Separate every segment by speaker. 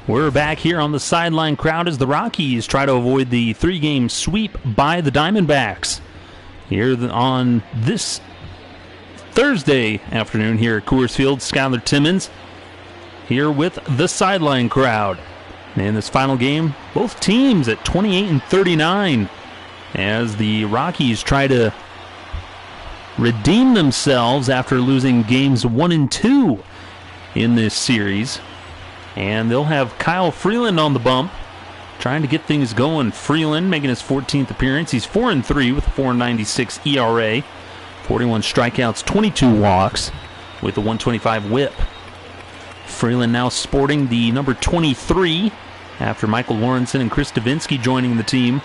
Speaker 1: We're back here on the Sideline crowd as the Rockies try to avoid the 3-game sweep by the Diamondbacks. Here on this Thursday afternoon here at Coors Field, Skylar Timmons here with the Sideline crowd. In this final game, both teams at 28-39 as the Rockies try to redeem themselves after losing games 1 and 2 in this series. And they'll have Kyle Freeland on the bump, trying to get things going. Freeland making his 14th appearance. He's 4-3 with a 4.96 ERA, 41 strikeouts, 22 walks, with a 125 whip. Freeland now sporting the number 23 after Michael Lawrenson and Chris Davinsky joining the team.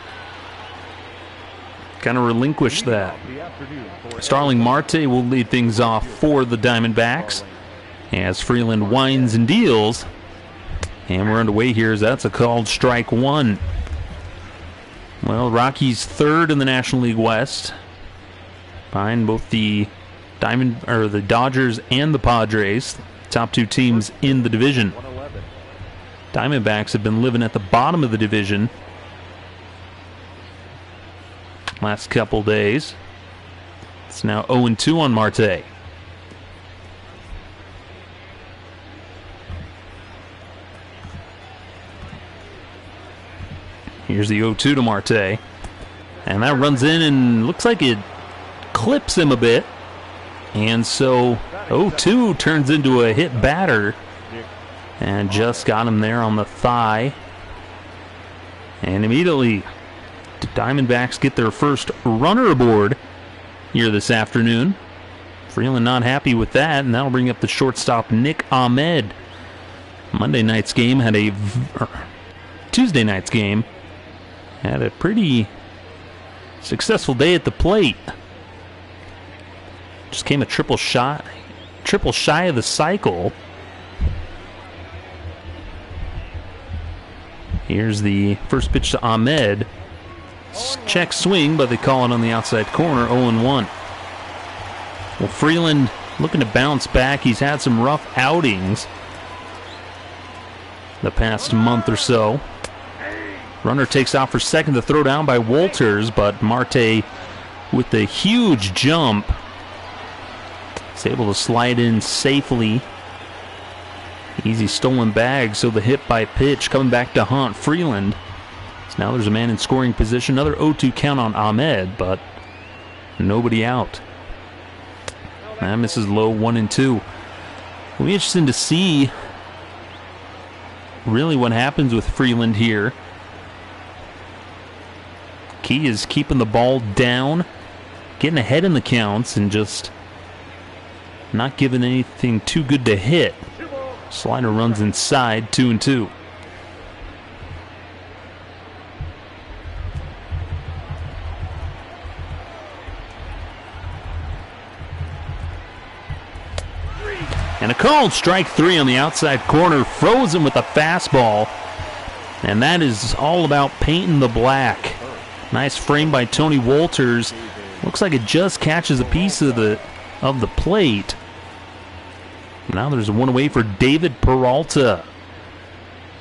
Speaker 1: Kind of relinquished that. Starling Marte will lead things off for the Diamondbacks as Freeland winds and deals. And we're underway here as that's a called strike one. Well, Rockies third in the National League West, behind both the Dodgers and the Padres, top two teams in the division. Diamondbacks have been living at the bottom of the division last couple days. It's now 0-2 on Marte. Here's the 0-2 to Marte. And that runs in and looks like it clips him a bit. And so 0-2 turns into a hit batter. And just got him there on the thigh. And immediately, the Diamondbacks get their first runner aboard here this afternoon. Freeland not happy with that, and that'll bring up the shortstop Nick Ahmed. Tuesday night's game had a pretty successful day at the plate. Just came a triple shy of the cycle. Here's the first pitch to Ahmed. Check swing, but they call it on the outside corner, 0-1. Well, Freeland looking to bounce back. He's had some rough outings the past month or so. Runner takes out for second, the throw down by Walters, but Marte with the huge jump is able to slide in safely. Easy stolen bag, so the hit by pitch coming back to haunt Freeland. So now there's a man in scoring position. Another 0-2 count on Ahmed, but nobody out. That misses low, 1-2. It'll be interesting to see really what happens with Freeland here. Key is keeping the ball down, getting ahead in the counts, and just not giving anything too good to hit. Slider runs inside, 2-2. And a called strike three on the outside corner, frozen with a fastball. And that is all about painting the black. Nice frame by Tony Walters. Looks like it just catches a piece of the plate. Now there's one away for David Peralta.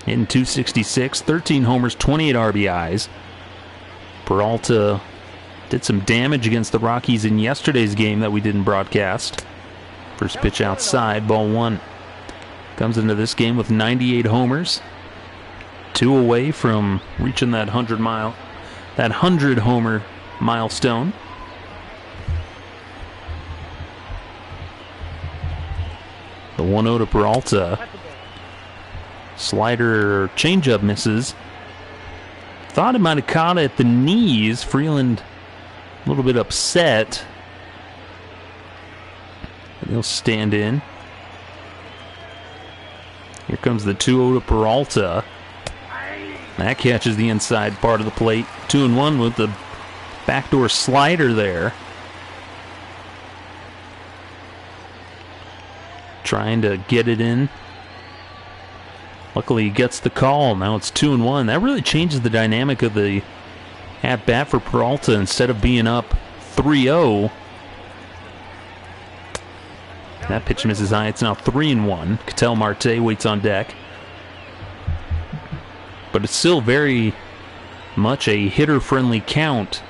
Speaker 1: Hitting .266, 13 homers, 28 RBIs. Peralta did some damage against the Rockies in yesterday's game that we didn't broadcast. First pitch outside, ball one. Comes into this game with 98 homers. 2 away from reaching that 100 homer milestone. The 1-0 to Peralta. Slider changeup misses. Thought it might have caught it at the knees. Freeland a little bit upset. But he'll stand in. Here comes the 2-0 to Peralta. That catches the inside part of the plate. 2-1 with the backdoor slider there. Trying to get it in. Luckily he gets the call. Now it's 2-1. That really changes the dynamic of the at-bat for Peralta. Instead of being up 3-0, that pitch misses high. It's now 3-1. Ketel Marte waits on deck. but it's still very much a hitter-friendly count.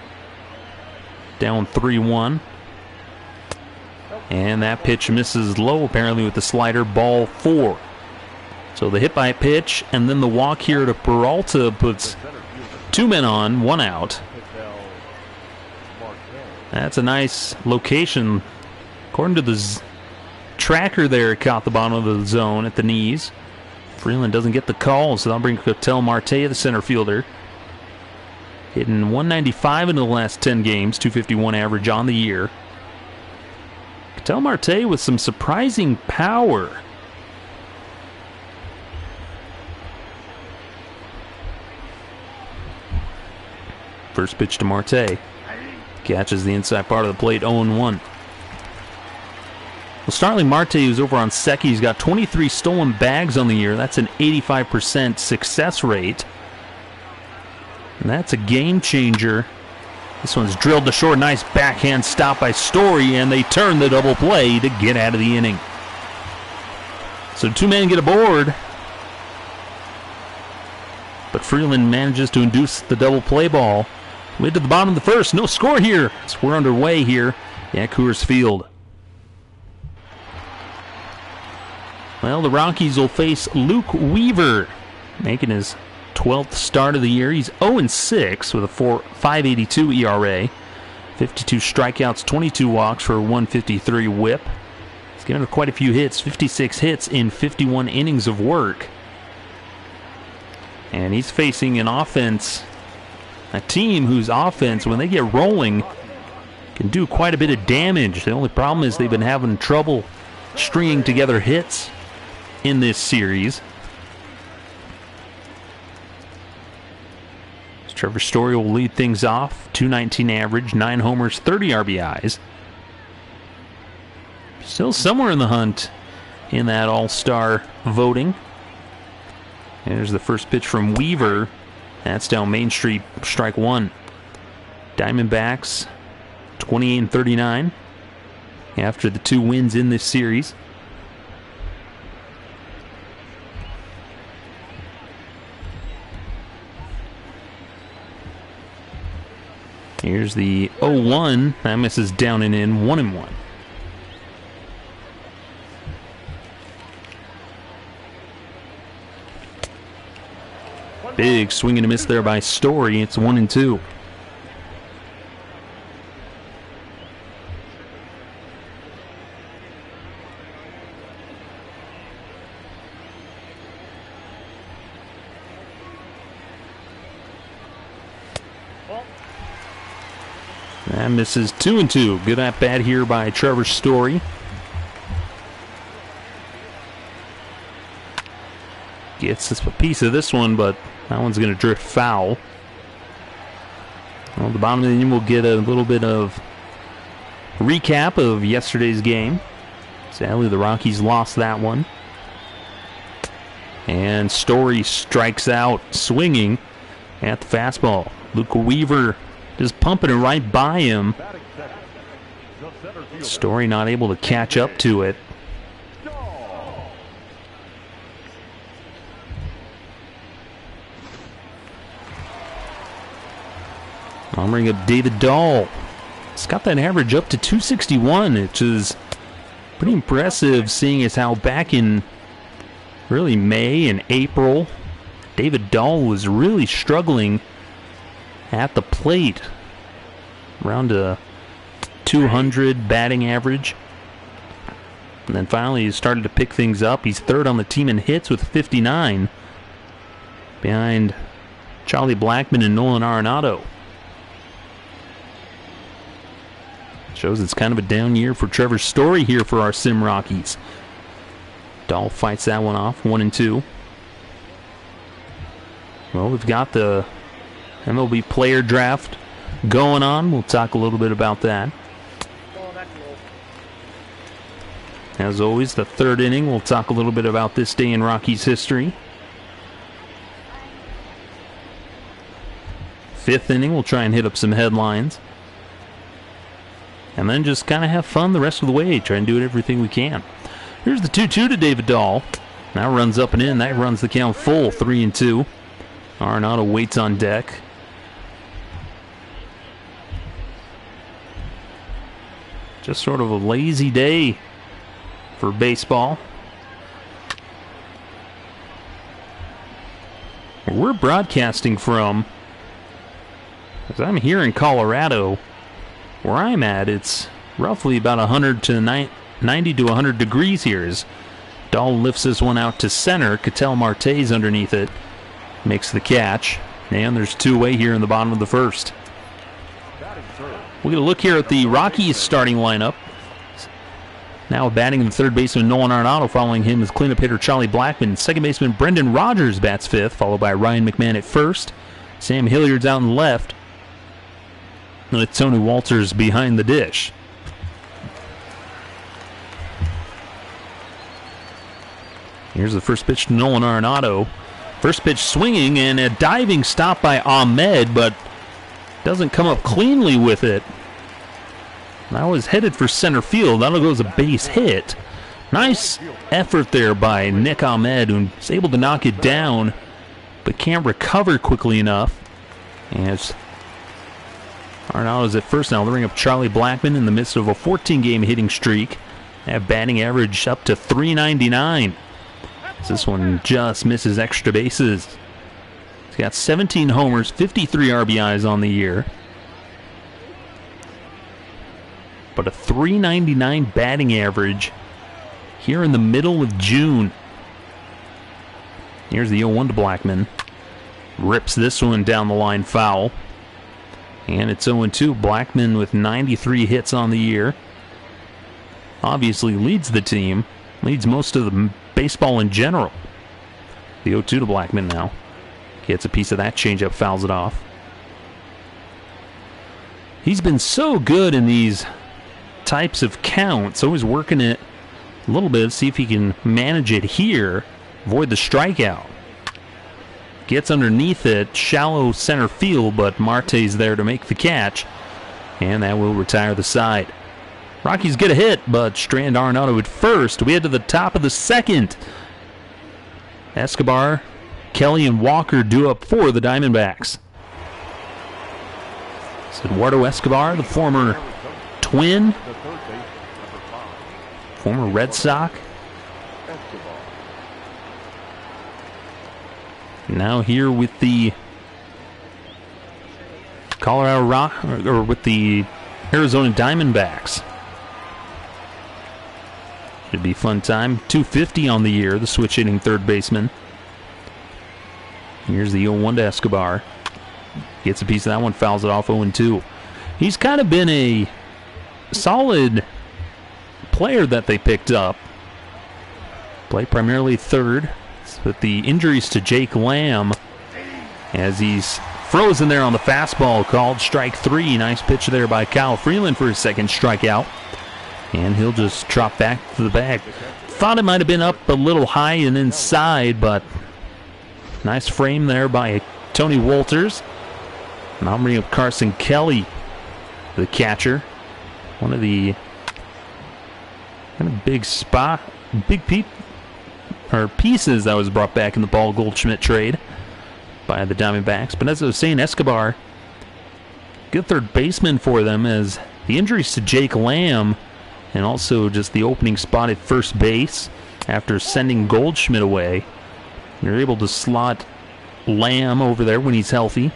Speaker 1: Down 3-1. And that pitch misses low, apparently, with the slider. Ball 4. So the hit by pitch, and then the walk here to Peralta puts 2 men on, 1 out. That's a nice location. According to the tracker there, it caught the bottom of the zone at the knees. Freeland doesn't get the call, so that'll bring Ketel Marte, the center fielder. Hitting 195 in the last 10 games, 251 average on the year. Ketel Marte with some surprising power. First pitch to Marte. Catches the inside part of the plate, 0-1. Well, Starling Marte, who's over on Secchi, he's got 23 stolen bags on the year. That's an 85% success rate. And that's a game changer. This one's drilled to short. Nice backhand stop by Story, and they turn the double play to get out of the inning. So 2 men get aboard. But Freeland manages to induce the double play ball. Mid to the bottom of the first. No score here. So we're underway here at Coors Field. Well, the Rockies will face Luke Weaver, making his 12th start of the year. He's 0-6 with a 5.82 ERA. 52 strikeouts, 22 walks for a 153 whip. He's given quite a few hits, 56 hits in 51 innings of work. And he's facing an offense, a team whose offense, when they get rolling, can do quite a bit of damage. The only problem is they've been having trouble stringing together hits in this series. Trevor Story will lead things off. 219 average, 9 homers, 30 RBIs. Still somewhere in the hunt in that all-star voting. There's the first pitch from Weaver. That's down Main Street, strike 1. Diamondbacks, 28-39 after the 2 wins in this series. Here's the 0-1. That misses down and in, 1-1. Big swing and a miss there by Story. It's 1-2. That misses 2-2. Good at bat here by Trevor Story. Gets a piece of this one, but that one's going to drift foul. Well, the bottom of the inning will get a little bit of recap of yesterday's game. Sadly, the Rockies lost that one. And Story strikes out, swinging at the fastball. Luke Weaver just pumping it right by him. Story not able to catch up to it. I'll bring up David Dahl. He's got that average up to 261, which is pretty impressive, seeing as how back in really May and April, David Dahl was really struggling at the plate. Around a 200 batting average. And then finally he started to pick things up. He's third on the team in hits with 59. Behind Charlie Blackmon and Nolan Arenado. Shows it's kind of a down year for Trevor Story here for our Sim Rockies. Dahl fights that one off, 1-2. Well, we've got the MLB player draft going on. We'll talk a little bit about that. As always, the third inning, we'll talk a little bit about this day in Rockies history. Fifth inning, we'll try and hit up some headlines. And then just kind of have fun the rest of the way. Try and do everything we can. Here's the 2-2 to David Dahl. Now runs up and in. That runs the count full, 3-2. Arenado waits on deck. Just sort of a lazy day for baseball. Where we're broadcasting from, as I'm here in Colorado, where I'm at, it's roughly about 100 to 90 to 100 degrees here. As Dahl lifts this one out to center. Ketel Marte's underneath it. Makes the catch. And there's two away here in the bottom of the first. We're going to look here at the Rockies starting lineup. Now batting the third baseman Nolan Arenado. Following him is cleanup hitter Charlie Blackmon. Second baseman Brendan Rodgers bats fifth, followed by Ryan McMahon at first. Sam Hilliard's out in left, with Tony Walters behind the dish. Here's the first pitch to Nolan Arenado. First pitch swinging and a diving stop by Ahmed, but doesn't come up cleanly with it. That was headed for center field. That'll go as a base hit. Nice effort there by Nick Ahmed, who's able to knock it down, but can't recover quickly enough. As Arenado's at first now, they'll bring up Charlie Blackmon in the midst of a 14-game hitting streak. That batting average up to .399. This one just misses extra bases. He's got 17 homers, 53 RBIs on the year. But a .399 batting average here in the middle of June. Here's the 0-1 to Blackmon. Rips this one down the line foul. And it's 0-2. Blackmon with 93 hits on the year. Obviously leads the team. Leads most of the baseball in general. The 0-2 to Blackmon now. Gets a piece of that changeup, fouls it off. He's been so good in these types of counts. Always working it a little bit. See if he can manage it here. Avoid the strikeout. Gets underneath it. Shallow center field, but Marte's there to make the catch. And that will retire the side. Rockies get a hit, but strand Arenado at first. We head to the top of the second. Escobar, Kelly, and Walker due up for the Diamondbacks. It's Eduardo Escobar, the former Twin, former Red Sox. Now here with the with the Arizona Diamondbacks. Should be a fun time. .250 on the year, the switch hitting third baseman. Here's the 0-1 to Escobar. Gets a piece of that one, fouls it off 0-2. He's kind of been a solid player that they picked up. Played primarily third, with the injuries to Jake Lamb, as he's frozen there on the fastball, called strike three. Nice pitch there by Kyle Freeland for his second strikeout. And he'll just drop back to the bag. Thought it might have been up a little high and inside, but nice frame there by Tony Walters. And I'll bring up Carson Kelly, the catcher. One of the kind of pieces that was brought back in the Paul Goldschmidt trade by the Diamondbacks. But as I was saying, Escobar, good third baseman for them, as the injuries to Jake Lamb and also just the opening spot at first base after sending Goldschmidt away. You're able to slot Lamb over there when he's healthy.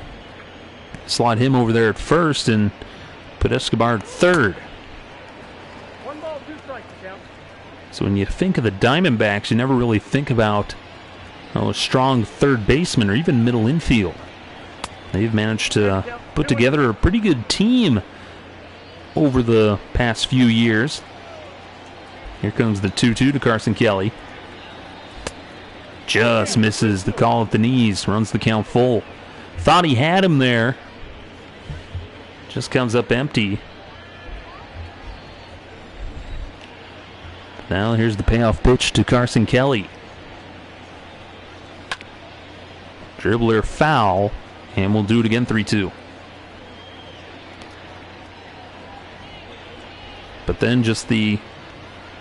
Speaker 1: Slot him over there at first and put Escobar at third. So when you think of the Diamondbacks, you never really think about a strong third baseman or even middle infield. They've managed to put together a pretty good team over the past few years. Here comes the 2-2 to Carson Kelly. Just misses the call at the knees. Runs the count full. Thought he had him there. Just comes up empty. Now here's the payoff pitch to Carson Kelly. Dribbler foul. And we'll do it again, 3-2. But then just the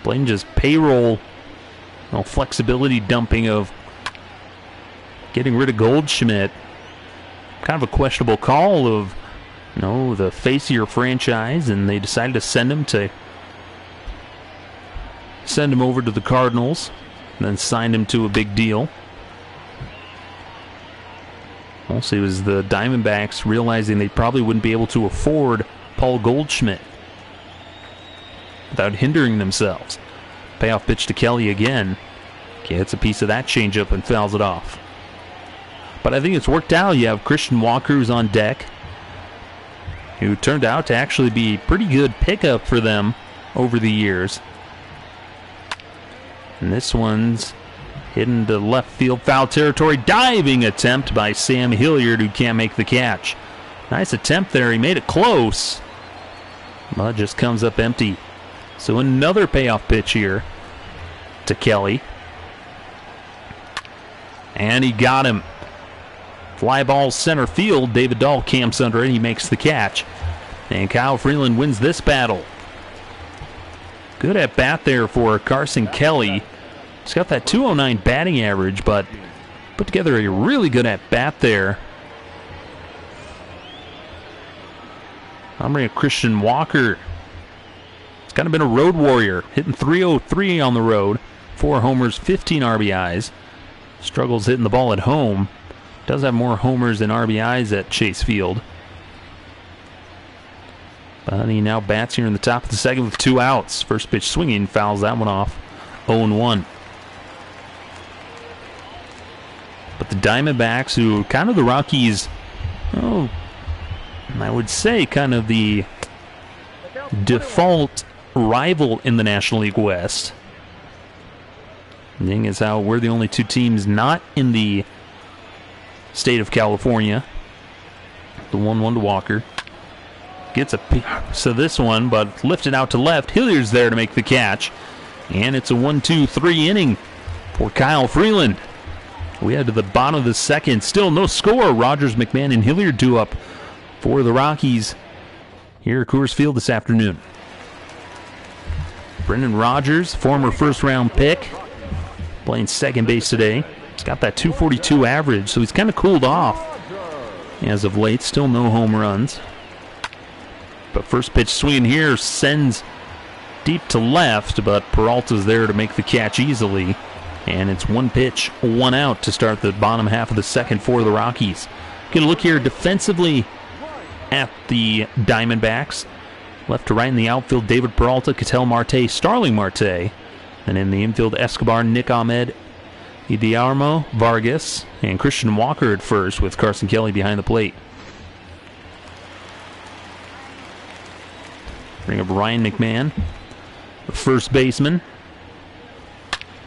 Speaker 1: blatant payroll, flexibility dumping of getting rid of Goldschmidt. kind of a questionable call of, the face of your franchise, and they decided to send him over to the Cardinals, and then signed him to a big deal. Also, it was the Diamondbacks realizing they probably wouldn't be able to afford Paul Goldschmidt without hindering themselves. Payoff pitch to Kelly again. Gets a piece of that changeup and fouls it off. But I think it's worked out. You have Christian Walker, who's on deck, who turned out to actually be a pretty good pickup for them over the years. And this one's hidden to left field foul territory. Diving attempt by Sam Hilliard, who can't make the catch. Nice attempt there. He made it close, but it just comes up empty. So another payoff pitch here to Kelly. And he got him. Fly ball center field. David Dahl camps under it. He makes the catch. And Kyle Freeland wins this battle. Good at bat there for Carson Kelly. He's got that 209 batting average, but put together a really good at bat there. I'm bringing Christian Walker. He's kind of been a road warrior, hitting .303 on the road, 4 homers, 15 RBIs. Struggles hitting the ball at home. Does have more homers than RBIs at Chase Field. But he now bats here in the top of the second with 2 outs. First pitch swinging, fouls that one off. 0-1. But the Diamondbacks, who kind of the Rockies, I would say kind of the default rival in the National League West. The thing is how we're the only 2 teams not in the state of California. The 1-1 to Walker. Gets a piece of this one, but lifted out to left. Hilliard's there to make the catch. And it's a 1-2-3 inning for Kyle Freeland. We head to the bottom of the second. Still no score. Rogers, McMahon, and Hilliard due up for the Rockies here at Coors Field this afternoon. Brendan Rodgers, former first-round pick, playing second base today. He's got that .242 average, so he's kind of cooled off as of late. Still no home runs. But first pitch swinging here sends deep to left, but Peralta's there to make the catch easily. And it's 1 pitch, 1 out to start the bottom half of the second for the Rockies. Going to look here defensively at the Diamondbacks. Left to right in the outfield, David Peralta, Ketel Marte, Starling Marte. And in the infield, Escobar, Nick Ahmed, Idiarmo, Vargas, and Christian Walker at first with Carson Kelly behind the plate. Bring up Ryan McMahon, the first baseman.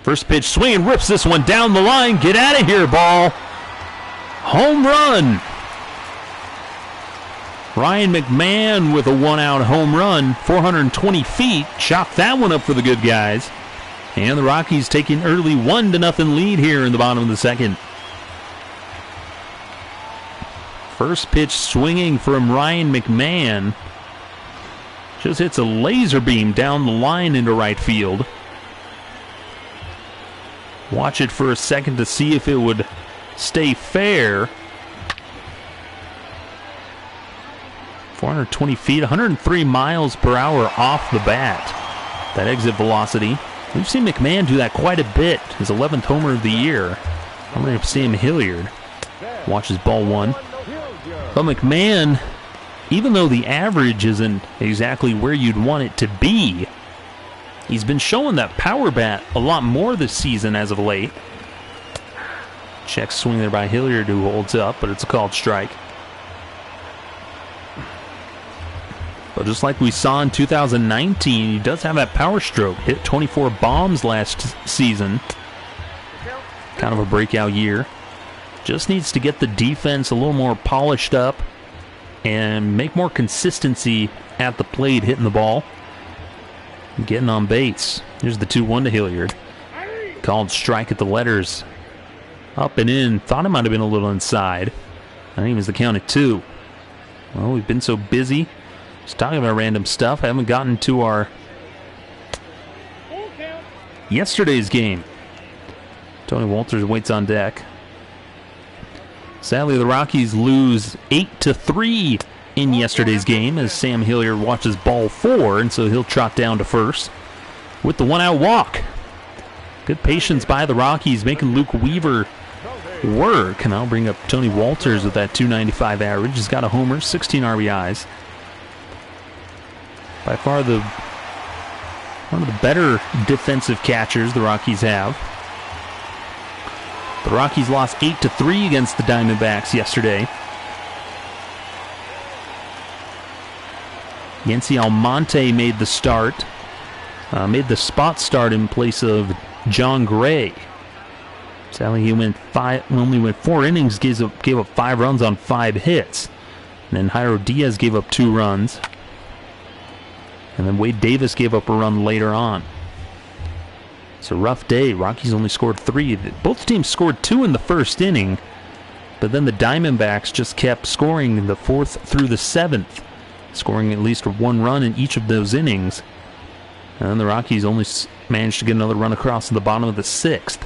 Speaker 1: First pitch swinging, rips this one down the line. Get out of here, ball. Home run. Ryan McMahon with a 1-out home run, 420 feet. Chopped that one up for the good guys. And the Rockies taking early 1-0 lead here in the bottom of the second. First pitch swinging from Ryan McMahon. Just hits a laser beam down the line into right field. Watch it for a second to see if it would stay fair. 420 feet, 103 miles per hour off the bat. That exit velocity. We've seen McMahon do that quite a bit. His 11th homer of the year. I'm going to see him Hilliard. Watches ball 1. But McMahon, even though the average isn't exactly where you'd want it to be, he's been showing that power bat a lot more this season as of late. Check swing there by Hilliard, who holds up, but it's a called strike. But just like we saw in 2019, he does have that power stroke. Hit 24 bombs last season. Kind of a breakout year. Just needs to get the defense a little more polished up and make more consistency at the plate, hitting the ball. Getting on base. Here's the 2-1 to Hilliard. Called strike at the letters. Up and in. Thought it might have been a little inside. I think it was the count at 2. Well, we've been so busy just talking about random stuff. I haven't gotten to our yesterday's game. Tony Walters waits on deck. Sadly, the Rockies lose 8-3 in yesterday's game as Sam Hilliard watches ball 4, and so he'll trot down to first with the one-out walk. Good patience by the Rockies, making Luke Weaver work, and I'll bring up Tony Walters with that .295 average. He's got a homer, 16 RBIs. By far one of the better defensive catchers the Rockies have. The Rockies lost 8-3 against the Diamondbacks yesterday. Yency Almonte made the start. Made the spot start in place of John Gray. Sadly, he only went 4 innings, gave up 5 runs on 5 hits. And then Jairo Diaz gave up 2 runs. And then Wade Davis gave up a run later on. It's a rough day. Rockies only scored 3. Both teams scored 2 in the first inning, but then the Diamondbacks just kept scoring in the 4th through the 7th, scoring at least 1 run in each of those innings. And the Rockies only managed to get another run across in the bottom of the 6th.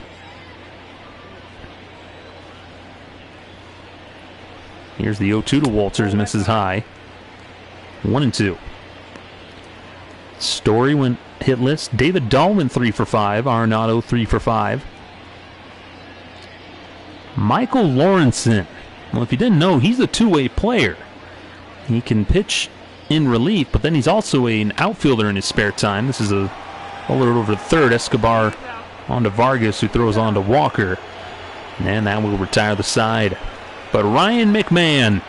Speaker 1: Here's the 0-2 to Walters, misses high. 1-2. Story went hitless. David Dahl went 3 for 5. Arenado 3 for 5. Michael Lawrenson. Well, if you didn't know, he's a two-way player. He can pitch in relief, but then he's also an outfielder in his spare time. This is a roller over to third. Escobar onto Vargas, who throws on to Walker. And that will retire the side. But Ryan McMahon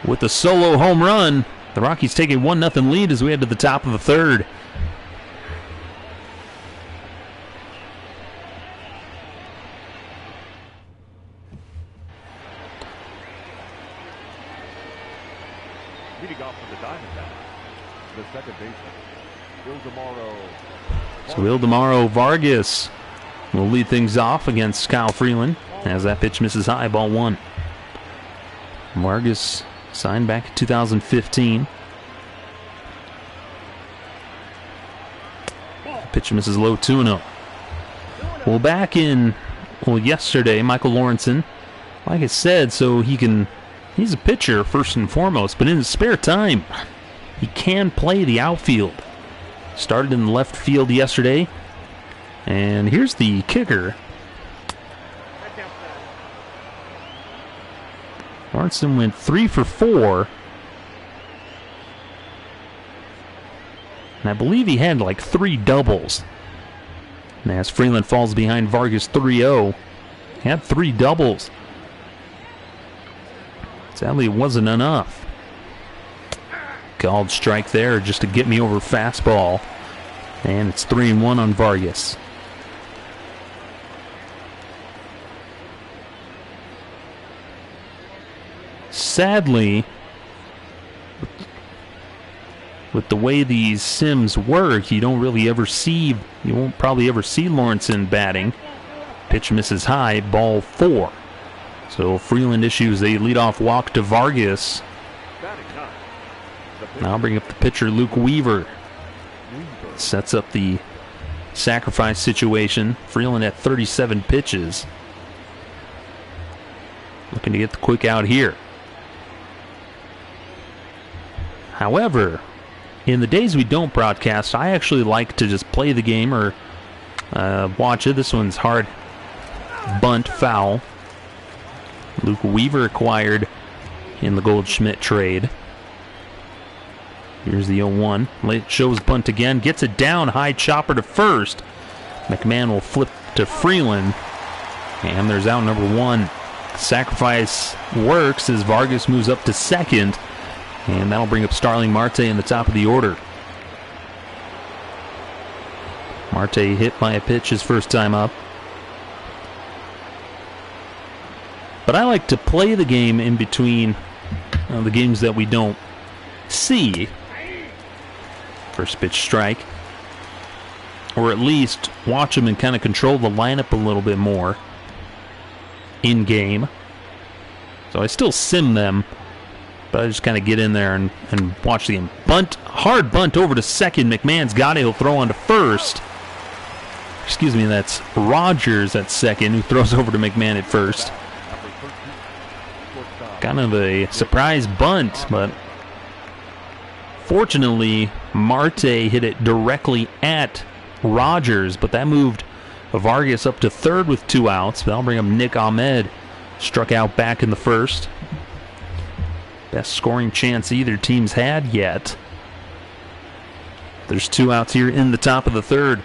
Speaker 1: with the solo home run. The Rockies take a 1-0 lead as we head to the top of the 3rd.
Speaker 2: Leading off for the Diamondbacks, the second baseman, Ildemaro.
Speaker 1: So Ildemaro Vargas will lead things off against Kyle Freeland as that pitch misses high, ball 1. Vargas signed back in 2015. Pitch misses low, 2-0. Well, back in yesterday, Michael Lawrenson, like I said, he's a pitcher first and foremost, but in his spare time, he can play the outfield. Started in the left field yesterday, and here's the kicker. Lawrenson went 3 for 4. And I believe he had like 3 doubles. And as Freeland falls behind Vargas 3-0, he had 3 doubles. Sadly, it wasn't enough. Called strike there just to get me over fastball. And it's 3-1 on Vargas. Sadly, with the way these sims work, you won't probably ever see Lawrenson batting. Pitch misses high, ball 4. So Freeland issues a leadoff walk to Vargas. Now I'll bring up the pitcher, Luke Weaver. Sets up the sacrifice situation. Freeland at 37 pitches. Looking to get the quick out here. However, in the days we don't broadcast, I actually like to just play the game or watch it. This one's hard. Bunt, foul. Luke Weaver acquired in the Goldschmidt trade. Here's the 0-1. Late shows bunt again. Gets it down. High chopper to first. McMahon will flip to Freeland. And there's out number 1. Sacrifice works as Vargas moves up to second. And that'll bring up Starling Marte in the top of the order. Marte hit by a pitch his first time up. But I like to play the game in between the games that we don't see. First pitch strike. Or at least watch them and kind of control the lineup a little bit more in game. So I still sim them, but I just kind of get in there and watch the game. Bunt, hard bunt over to second. McMahon's got it. He'll throw on to first. Excuse me, that's Rogers at second, who throws over to McMahon at first. Kind of a surprise bunt, but fortunately, Marte hit it directly at Rogers, but that moved Vargas up to third with 2 outs. That'll bring up Nick Ahmed. Struck out back in the first. Best scoring chance either team's had yet. There's 2 outs here in the top of the third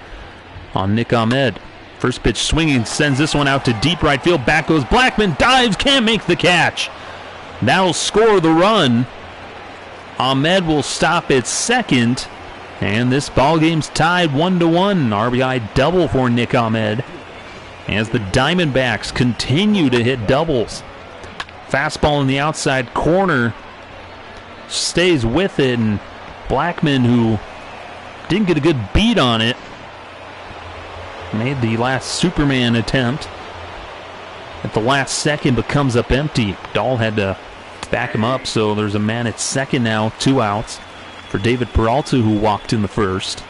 Speaker 1: on Nick Ahmed. First pitch swinging, sends this one out to deep right field. Back goes Blackman, dives, can't make the catch. That'll score the run. Ahmed will stop at second, and this ball game's tied 1-1. RBI double for Nick Ahmed as the Diamondbacks continue to hit doubles. Fastball in the outside corner, stays with it, and Blackman, who didn't get a good beat on it, made the last Superman attempt at the last second, but comes up empty. Dahl had to back him up, so there's a man at second now, 2 outs for David Peralta, who walked in the first.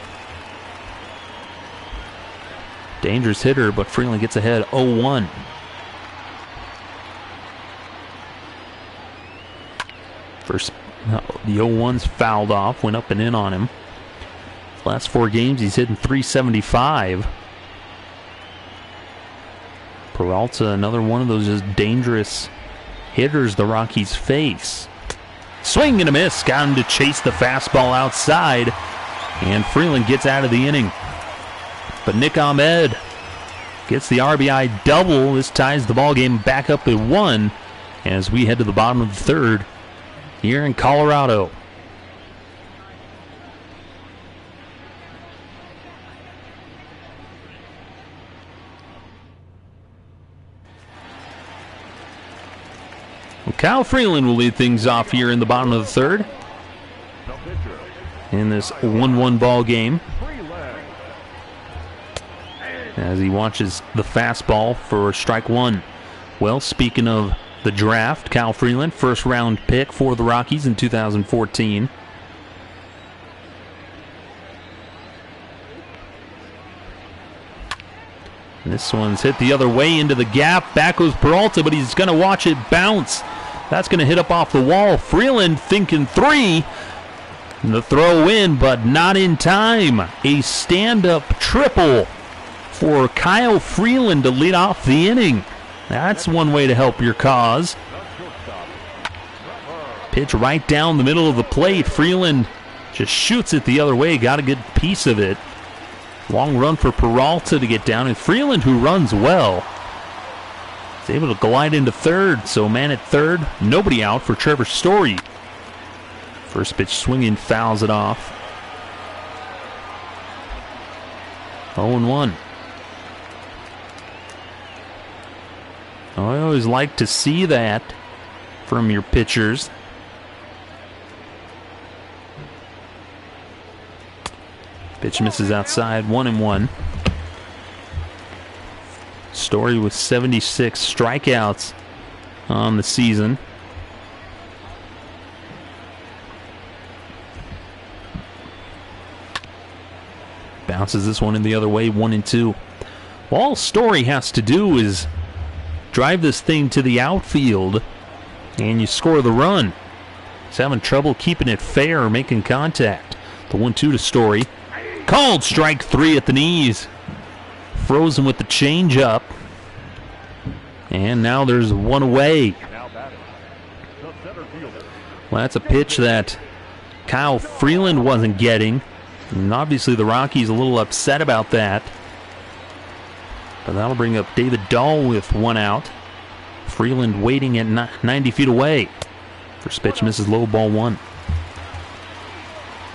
Speaker 1: Dangerous hitter, but Freeland gets ahead 0-1. First, the 0-1's fouled off, went up and in on him. Last 4 games, he's hitting .375. Peralta, another one of those just dangerous hitters the Rockies face. Swing and a miss, got him to chase the fastball outside, and Freeland gets out of the inning. But Nick Ahmed gets the RBI double. This ties the ball game back up at 1 as we head to the bottom of the third here in Colorado. Kyle Freeland will lead things off here in the bottom of the third in this 1-1 ball game, as he watches the fastball for strike 1. Well, speaking of the draft, Kyle Freeland, first round pick for the Rockies in 2014. This one's hit the other way into the gap. Back goes Peralta, but he's going to watch it bounce. That's going to hit up off the wall. Freeland thinking 3. The throw in, but not in time. A stand-up triple for Kyle Freeland to lead off the inning. That's one way to help your cause. Pitch right down the middle of the plate. Freeland just shoots it the other way. Got a good piece of it. Long run for Peralta to get down. And Freeland, who runs well, is able to glide into third. So man at third, nobody out for Trevor Story. First pitch swinging, fouls it off. 0-1. I always like to see that from your pitchers. Pitch misses outside, 1-1. Story with 76 strikeouts on the season. Bounces this one in the other way, 1-2. All Story has to do is drive this thing to the outfield, and you score the run. He's having trouble keeping it fair, making contact. The 1-2 to Story. Called strike 3 at the knees. Frozen with the changeup. And now there's one away. Well, that's a pitch that Kyle Freeland wasn't getting. And obviously the Rockies a little upset about that. But that'll bring up David Dahl with 1 out. Freeland waiting at 90 feet away. First pitch misses low, ball 1.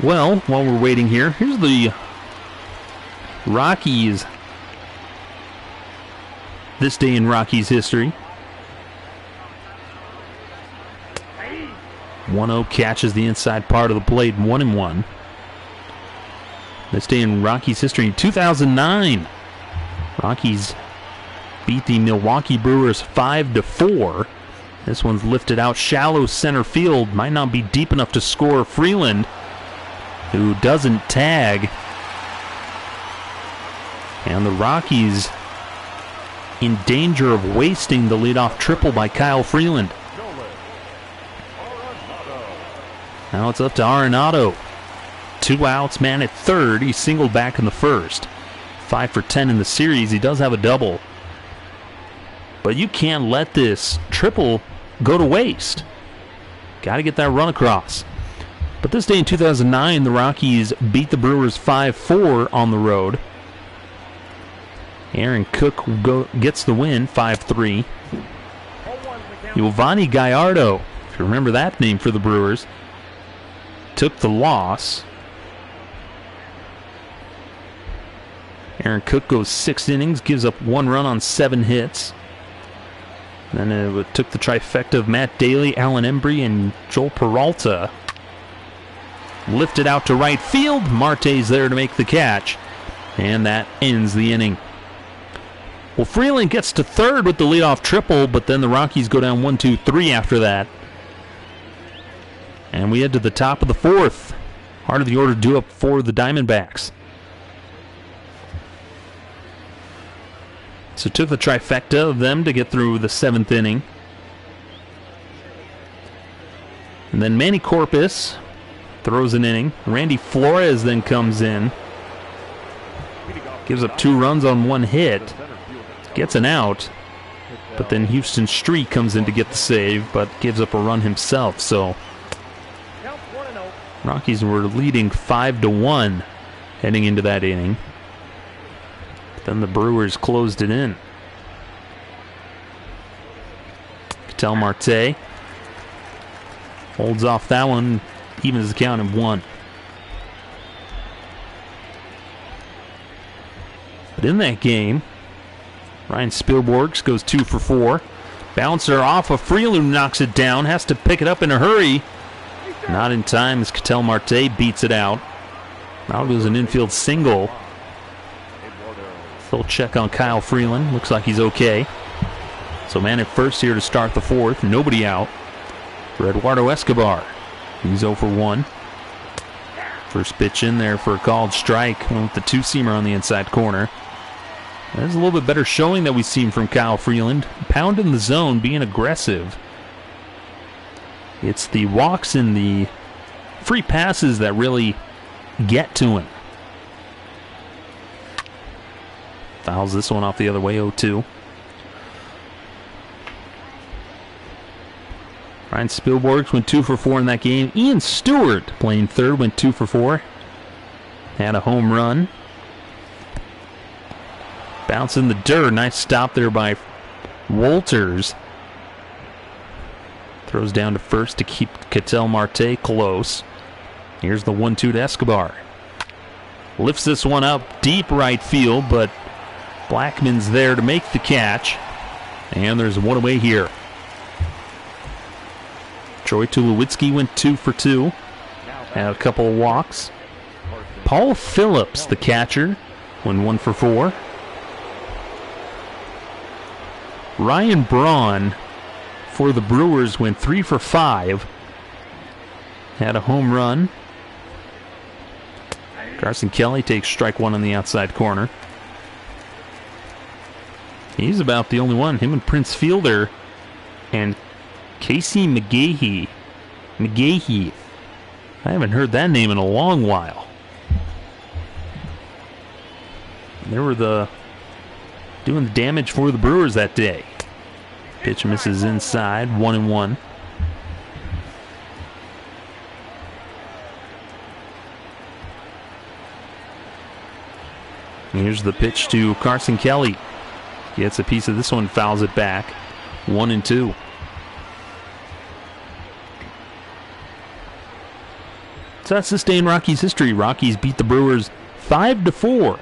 Speaker 1: Well, while we're waiting here, here's the Rockies. This day in Rockies history. 1-0 catches the inside part of the plate, 1-1. This day in Rockies history, 2009. Rockies beat the Milwaukee Brewers 5-4. This one's lifted out shallow center field. Might not be deep enough to score. Freeland, who doesn't tag. And the Rockies in danger of wasting the leadoff triple by Kyle Freeland. Now it's up to Arenado. 2 outs, man at third. He singled back in the first. 5 for 10 in the series. He does have a double. But you can't let this triple go to waste. Got to get that run across. But this day in 2009, the Rockies beat the Brewers 5-4 on the road. Aaron Cook gets the win, 5-3. Giovanni Gallardo, if you remember that name for the Brewers, took the loss. Aaron Cook goes 6 innings, gives up 1 run on 7 hits. Then it took the trifecta of Matt Daly, Alan Embry, and Joel Peralta. Lifted out to right field. Marte's there to make the catch. And that ends the inning. Well, Freeland gets to third with the leadoff triple, but then the Rockies go down 1-2-3 after that. And we head to the top of the 4th. Heart of the order due up for the Diamondbacks. So it took the trifecta of them to get through the 7th inning. And then Manny Corpus throws an inning. Randy Flores then comes in. Gives up 2 runs on 1 hit. Gets an out. But then Houston Street comes in to get the save, but gives up a run himself. So Rockies were leading 5-1 heading into that inning. Then the Brewers closed it in. Ketel Marte holds off that one, evens the count at 1. But in that game, Ryan Spielborgs goes 2 for 4. Bouncer off of Freeland, knocks it down, has to pick it up in a hurry. Not in time as Ketel Marte beats it out. Now goes an infield single. Full check on Kyle Freeland. Looks like he's okay. So man at first here to start the 4th. Nobody out for Eduardo Escobar. He's 0 for 1. First pitch in there for a called strike. Went with the 2-seamer on the inside corner. There's a little bit better showing that we've seen from Kyle Freeland. Pounding the zone, being aggressive. It's the walks and the free passes that really get to him. Fouls this one off the other way, 0-2. Ryan Spielborgs went 2 for 4 in that game. Ian Stewart playing third, went 2 for 4. Had a home run. Bounce in the dirt. Nice stop there by Wolters. Throws down to first to keep Ketel Marte close. Here's the 1-2 to Escobar. Lifts this one up deep right field, but Blackman's there to make the catch. And there's one away here. Troy Tulowitzki went 2 for 2. Had a couple of walks. Paul Phillips, the catcher, went 1 for 4. Ryan Braun for the Brewers went 3 for 5. Had a home run. Carson Kelly takes strike 1 on the outside corner. He's about the only one. Him and Prince Fielder and Casey McGahee. I haven't heard that name in a long while. They were doing the damage for the Brewers that day. Pitch misses inside, 1-1. Here's the pitch to Carson Kelly. Gets a piece of this one, fouls it back. 1-2. So that's this day in Rockies history. Rockies beat the Brewers 5-4.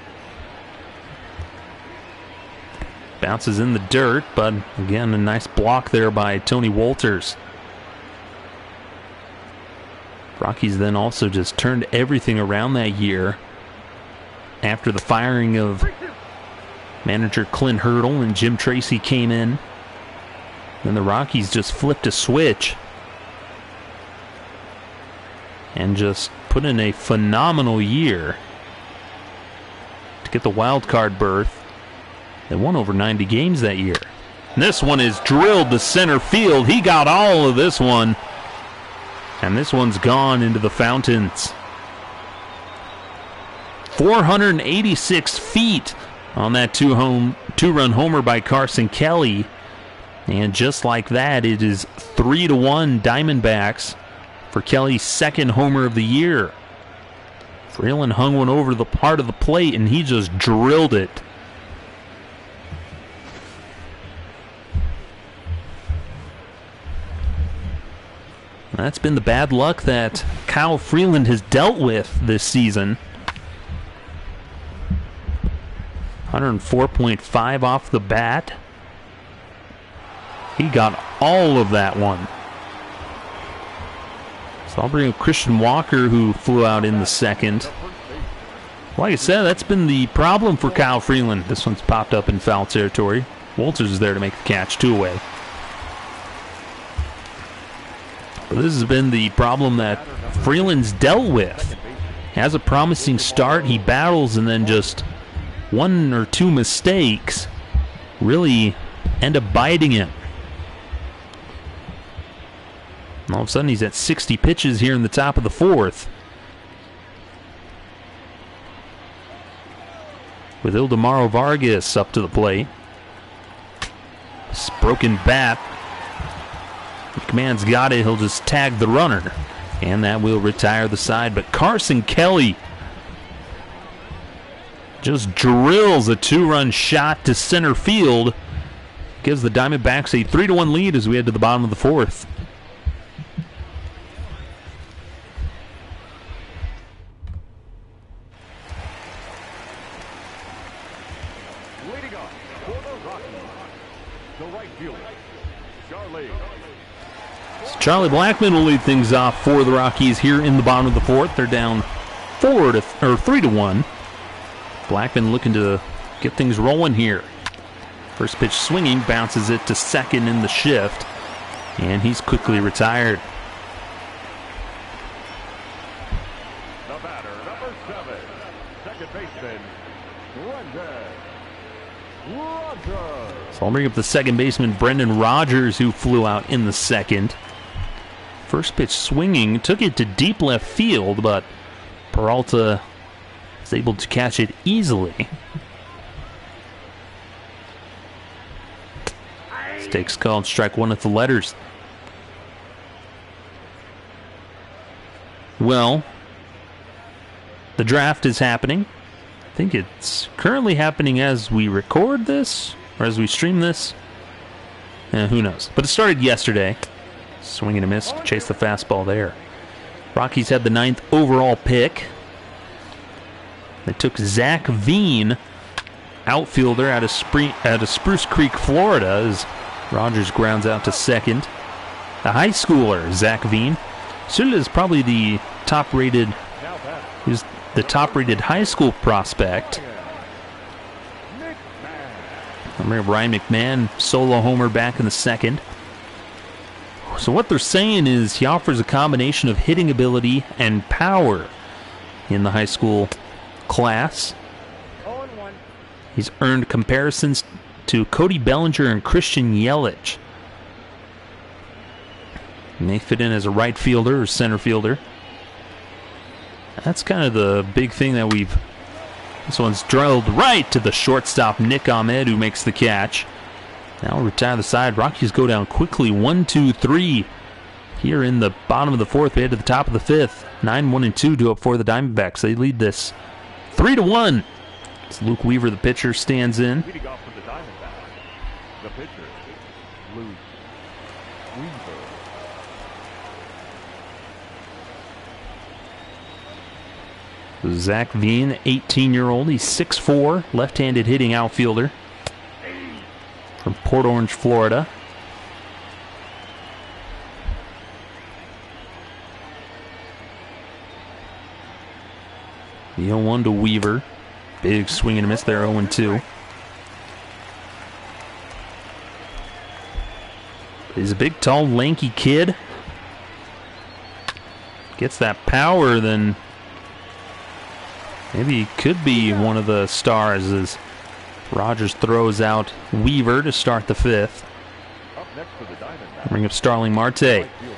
Speaker 1: Bounces in the dirt, but again, a nice block there by Tony Wolters. Rockies then also just turned everything around that year after the firing of manager Clint Hurdle and Jim Tracy came in. Then the Rockies just flipped a switch and just put in a phenomenal year to get the wild card berth. They won over 90 games that year. And this one is drilled to center field. He got all of this one. And this one's gone into the fountains. 486 feet on that two-run homer by Carson Kelly. And just like that, it is 3-1 Diamondbacks for Kelly's second homer of the year. Freeland hung one over the part of the plate, and he just drilled it. That's been the bad luck that Kyle Freeland has dealt with this season. 104.5 off the bat. He got all of that one. So I'll bring up Christian Walker, who flew out in the second. Like I said, that's been the problem for Kyle Freeland. This one's popped up in foul territory. Walters is there to make the catch, 2 away. But this has been the problem that Freeland's dealt with. Has a promising start, he battles, and then just 1 or 2 mistakes really end up biting him. And all of a sudden he's at 60 pitches here in the top of the 4th. With Ildemaro Vargas up to the plate. This broken bat. McMahon's got it. He'll just tag the runner. And that will retire the side. But Carson Kelly just drills a 2-run shot to center field. Gives the Diamondbacks a 3-1 lead as we head to the bottom of the 4th.
Speaker 2: Leading off for the Rockies, the right fielder, Charlie.
Speaker 1: Charlie Blackmon will lead things off for the Rockies here in the bottom of the 4th. They're down 3-1. Blackmon looking to get things rolling here. First pitch swinging, bounces it to second in the shift, and he's quickly retired.
Speaker 2: The batter, number 7, second baseman, Rogers.
Speaker 1: So I'll bring up the second baseman, Brendan Rogers, who flew out in the second. First pitch swinging, took it to deep left field, but Peralta is able to catch it easily. Stakes called, strike 1 at the letters. Well, the draft is happening. I think it's currently happening as we record this, or as we stream this. Who knows? But it started yesterday. Swing and a miss, chase the fastball there. Rockies had the 9th overall pick. They took Zach Veen, outfielder out of Spruce Creek, Florida, as Rogers grounds out to second. The high schooler, Zach Veen. Suda is probably the top-rated high school prospect. Remember Ryan McMahon, solo homer back in the second. So what they're saying is he offers a combination of hitting ability and power in the high school class. He's earned comparisons to Cody Bellinger and Christian Yelich. He may fit in as a right fielder or center fielder. That's kind of the big thing that this one's drilled right to the shortstop, Nick Ahmed, who makes the catch. Now we'll retire the side. Rockies go down quickly, 1-2-3. Here in the bottom of the 4th, we head to the top of the 5th. 9-1-2 to up for the Diamondbacks. They lead this 3-1. As Luke Weaver, the pitcher, stands in.
Speaker 2: Leading off for the Diamondbacks, the pitcher, Luke Weaver.
Speaker 1: Zach Veen, 18-year-old. He's 6'4", left-handed hitting outfielder from Port Orange, Florida. The 0-1 to Weaver. Big swing and a miss there, 0-2. He's a big, tall, lanky kid. Gets that power, then maybe he could be one of the stars as Rogers throws out Weaver to start the 5th.
Speaker 2: Up next for the Diamondbacks,
Speaker 1: Bring up Starling Marte.
Speaker 2: right fielder,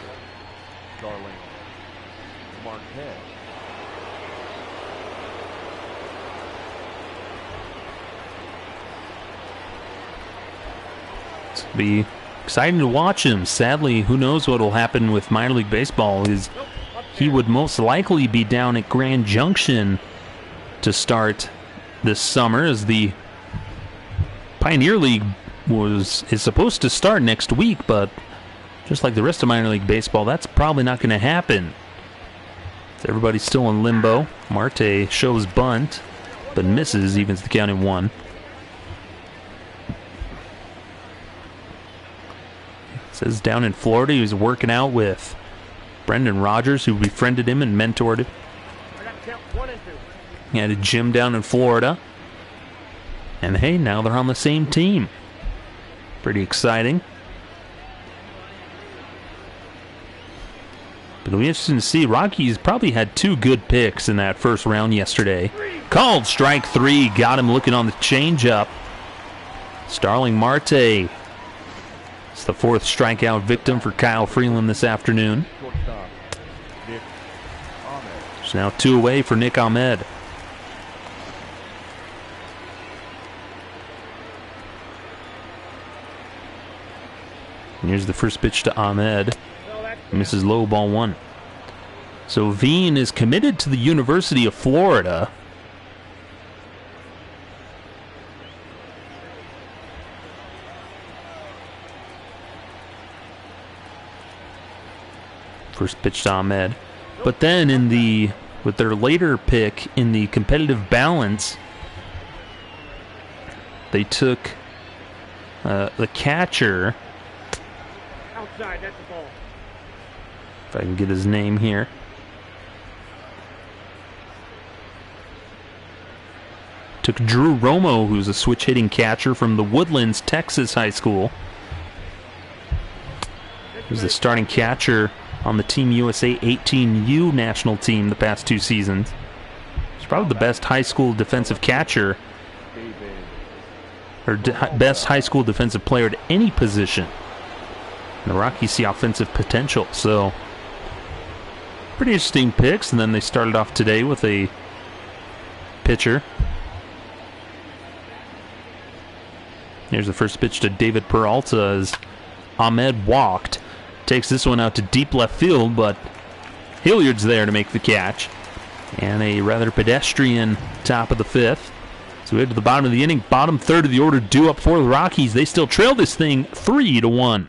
Speaker 2: Starling
Speaker 1: It's going to be exciting to watch him. Sadly, who knows what will happen with minor league baseball. He would most likely be down at Grand Junction to start this summer, as the Pioneer League is supposed to start next week, but just like the rest of minor league baseball, that's probably not going to happen. So everybody's still in limbo. Marte shows bunt, but misses, evens the count in 1. It says down in Florida he was working out with Brendan Rodgers, who befriended him and mentored him. He had a gym down in Florida. And hey, now they're on the same team. Pretty exciting. But it'll be interesting to see. Rockies probably had 2 good picks in that first round yesterday. Called strike 3. Got him looking on the changeup. Starling Marte. It's the 4th strikeout victim for Kyle Freeland this afternoon. It's now 2 away for Nick Ahmed. And here's the first pitch to Ahmed. Misses low, ball 1. So Veen is committed to the University of Florida. First pitch to Ahmed. But then with their later pick in the competitive balance, they took the catcher. Outside, that's the ball. If I can get his name here. Took Drew Romo, who's a switch-hitting catcher from the Woodlands, Texas high school. He was the starting catcher on the Team USA 18U national team the past 2 seasons. He's probably the best high school defensive catcher, or best high school defensive player at any position. And the Rockies see offensive potential, so pretty interesting picks. And then they started off today with a pitcher. Here's the first pitch to David Peralta as Ahmed walked. Takes this one out to deep left field, but Hilliard's there to make the catch. And a rather pedestrian top of the 5th. So we head to the bottom of the inning. Bottom third of the order due up for the Rockies. They still trail this thing 3-1.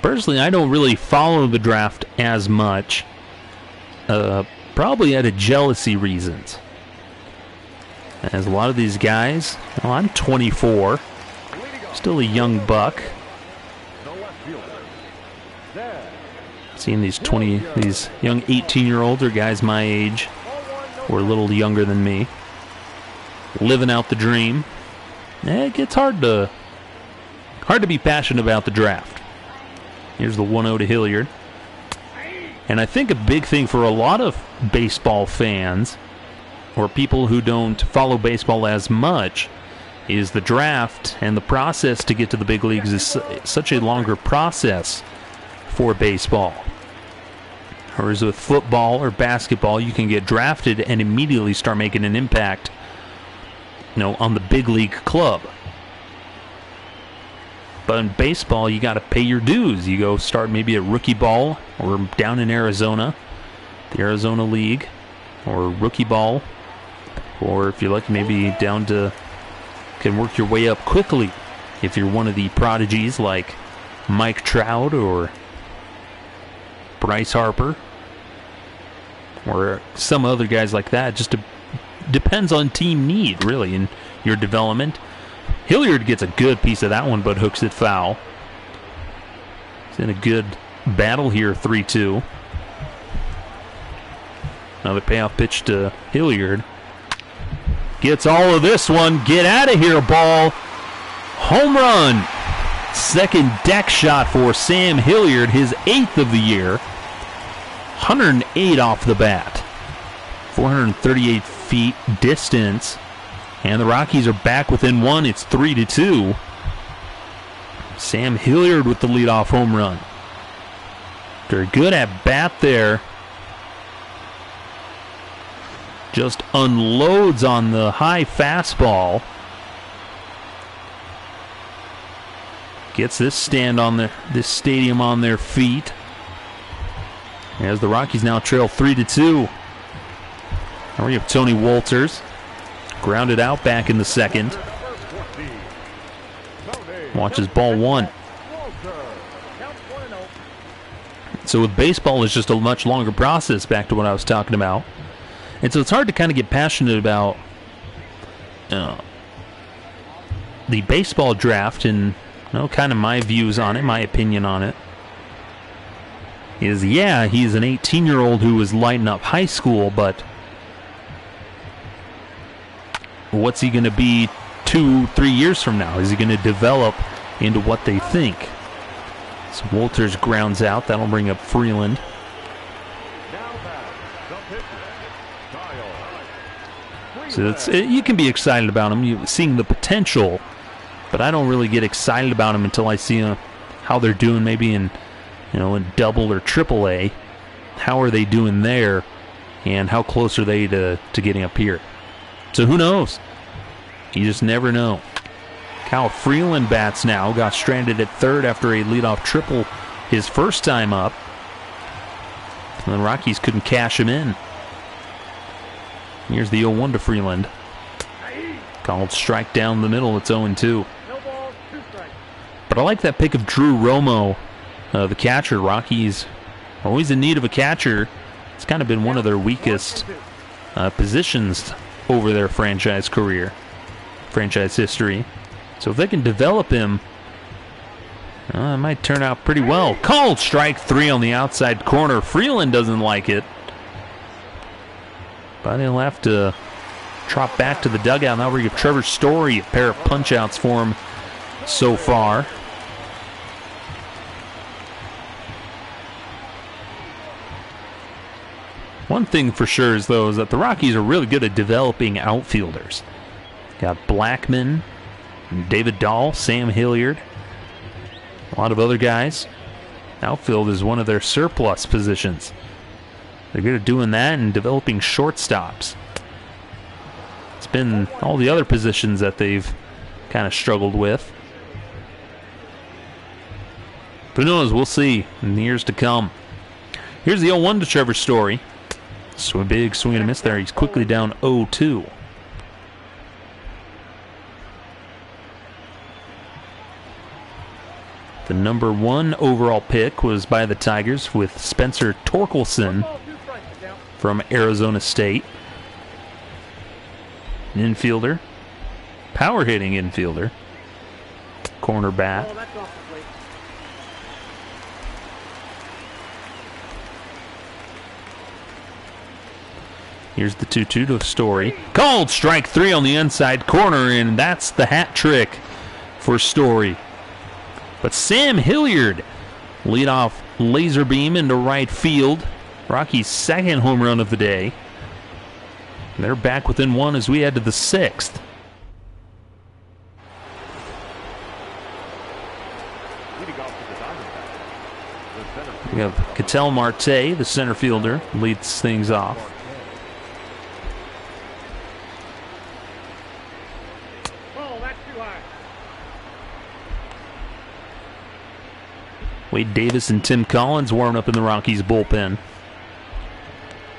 Speaker 1: Personally, I don't really follow the draft as much. Probably out of jealousy reasons. As a lot of these guys, well, I'm 24. Still a young buck. Seeing these young 18-year-olds or guys my age, or a little younger than me, living out the dream. It gets hard to be passionate about the draft. Here's the 1-0 to Hilliard. And I think a big thing for a lot of baseball fans, or people who don't follow baseball as much, is the draft and the process to get to the big leagues is such a longer process for baseball. Whereas with football or basketball, you can get drafted and immediately start making an impact, on the big league club. But in baseball, you got to pay your dues. You go start maybe at rookie ball or down in Arizona, the Arizona League, or rookie ball, or if you're lucky, maybe down to, can work your way up quickly if you're one of the prodigies like Mike Trout or Bryce Harper or some other guys like that. Just depends on team need, really, in your development. Hilliard gets a good piece of that one, but hooks it foul. He's in a good battle here, 3-2. Another payoff pitch to Hilliard. Gets all of this one. Get out of here, ball. Home run. Second deck shot for Sam Hilliard, his 8th of the year. 108 off the bat. 438 feet distance. And the Rockies are back within 1. It's 3-2. Sam Hilliard with the leadoff home run. Very good at bat there. just unloads on the high fastball. Gets this stadium on their feet. As the Rockies now trail 3-2. Now we have Tony Walters. Grounded out back in the second. Watches ball one. So with baseball, it's just a much longer process, back to what I was talking about. And so it's hard to kind of get passionate about the baseball draft and kind of my views on it, my opinion on it. Is, yeah, he's an 18-year-old who is lighting up high school, but what's he going to be 2-3 years from now? Is he going to develop into what they think? So Walters grounds out. That'll bring up Freeland. So you can be excited about him, seeing the potential, but I don't really get excited about him until I see how they're doing, maybe in double or triple A. How are they doing there, and how close are they to getting up here? So who knows? You just never know. Kyle Freeland bats now. Got stranded at third after a leadoff triple his first time up. And the Rockies couldn't cash him in. Here's the 0-1 to Freeland. Called strike down the middle. It's 0-2. But I like that pick of Drew Romo, the catcher. Rockies always in need of a catcher. It's kind of been one of their weakest positions over their franchise history. So if they can develop him, it might turn out pretty well. Called strike three on the outside corner. Freeland doesn't like it, but he'll have to trot back to the dugout. Now we give Trevor Story a pair of punch-outs for him so far. One thing for sure is that the Rockies are really good at developing outfielders. Got Blackman, David Dahl, Sam Hilliard, a lot of other guys. Outfield is one of their surplus positions. They're good at doing that and developing shortstops. It's been all the other positions that they've kind of struggled with. Who knows? We'll see in the years to come. Here's the 0-1 to Trevor Story. So a big swing and a miss there. He's quickly down 0-2. The number 1 overall pick was by the Tigers with Spencer Torkelson from Arizona State. An infielder. Power hitting infielder. Corner bat. Here's the 2-2 to Story. Called strike three on the inside corner, and that's the hat trick for Story. But Sam Hilliard lead off laser beam into right field. Rockies' second home run of the day. They're back within one as we head to the 6th. We have Ketel Marte, the center fielder, leads things off. Wade Davis and Tim Collins warming up in the Rockies bullpen.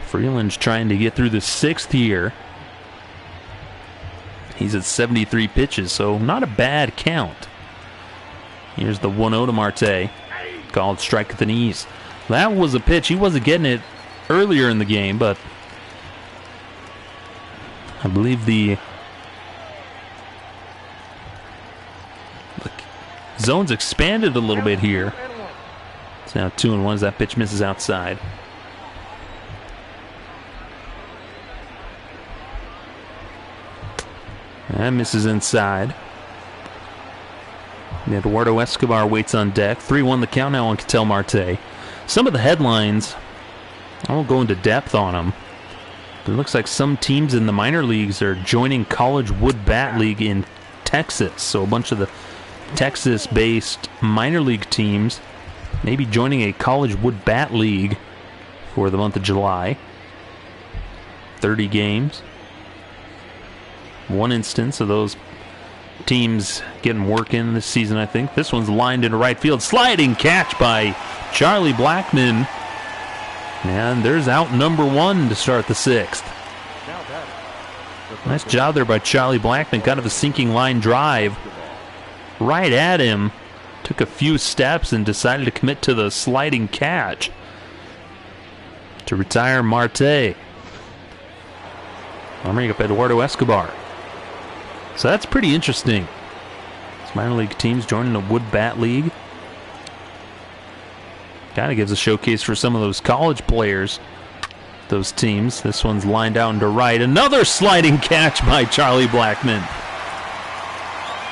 Speaker 1: Freeland's trying to get through the 6th year. He's at 73 pitches, so not a bad count. Here's the 1-0 to Marte. Called strike at the knees. That was a pitch. He wasn't getting it earlier in the game, but I believe the zone's expanded a little bit here. It's now 2-1 as that pitch misses outside. That misses inside. And Eduardo Escobar waits on deck. 3-1 the count now on Ketel Marte. Some of the headlines, I won't go into depth on them, but it looks like some teams in the minor leagues are joining College Wood Bat League in Texas. So a bunch of the Texas-based minor league teams maybe joining a College Wood Bat League for the month of July. 30 games. One instance of those teams getting work in this season, I think. This one's lined into right field. Sliding catch by Charlie Blackmon. And there's out number 1 to start the 6th. Nice job there by Charlie Blackmon. Kind of a sinking line drive right at him. Took a few steps and decided to commit to the sliding catch to retire Marte. I'm bringing up Eduardo Escobar. So that's pretty interesting. These minor league teams joining the Wood Bat League. Kind of gives a showcase for some of those college players, those teams. This one's lined out to right. Another sliding catch by Charlie Blackmon.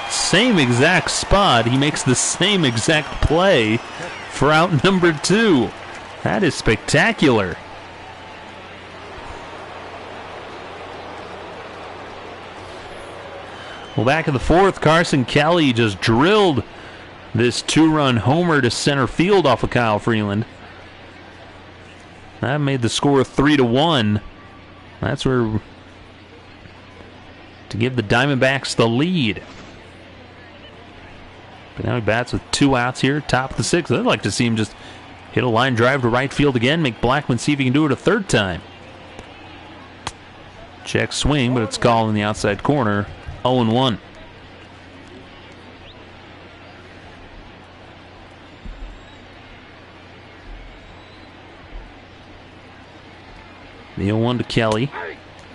Speaker 1: Same exact spot. He makes the same exact play for out number 2. That is spectacular. Well, back in the 4th, Carson Kelly just drilled this 2-run homer to center field off of Kyle Freeland. That made the score 3-1. That's where to give the Diamondbacks the lead. But now he bats with 2 outs here, top of the 6th. I'd like to see him just hit a line drive to right field again, make Blackmon see if he can do it a 3rd time. Check swing, but it's called in the outside corner. 0-1. The 0-1 to Kelly.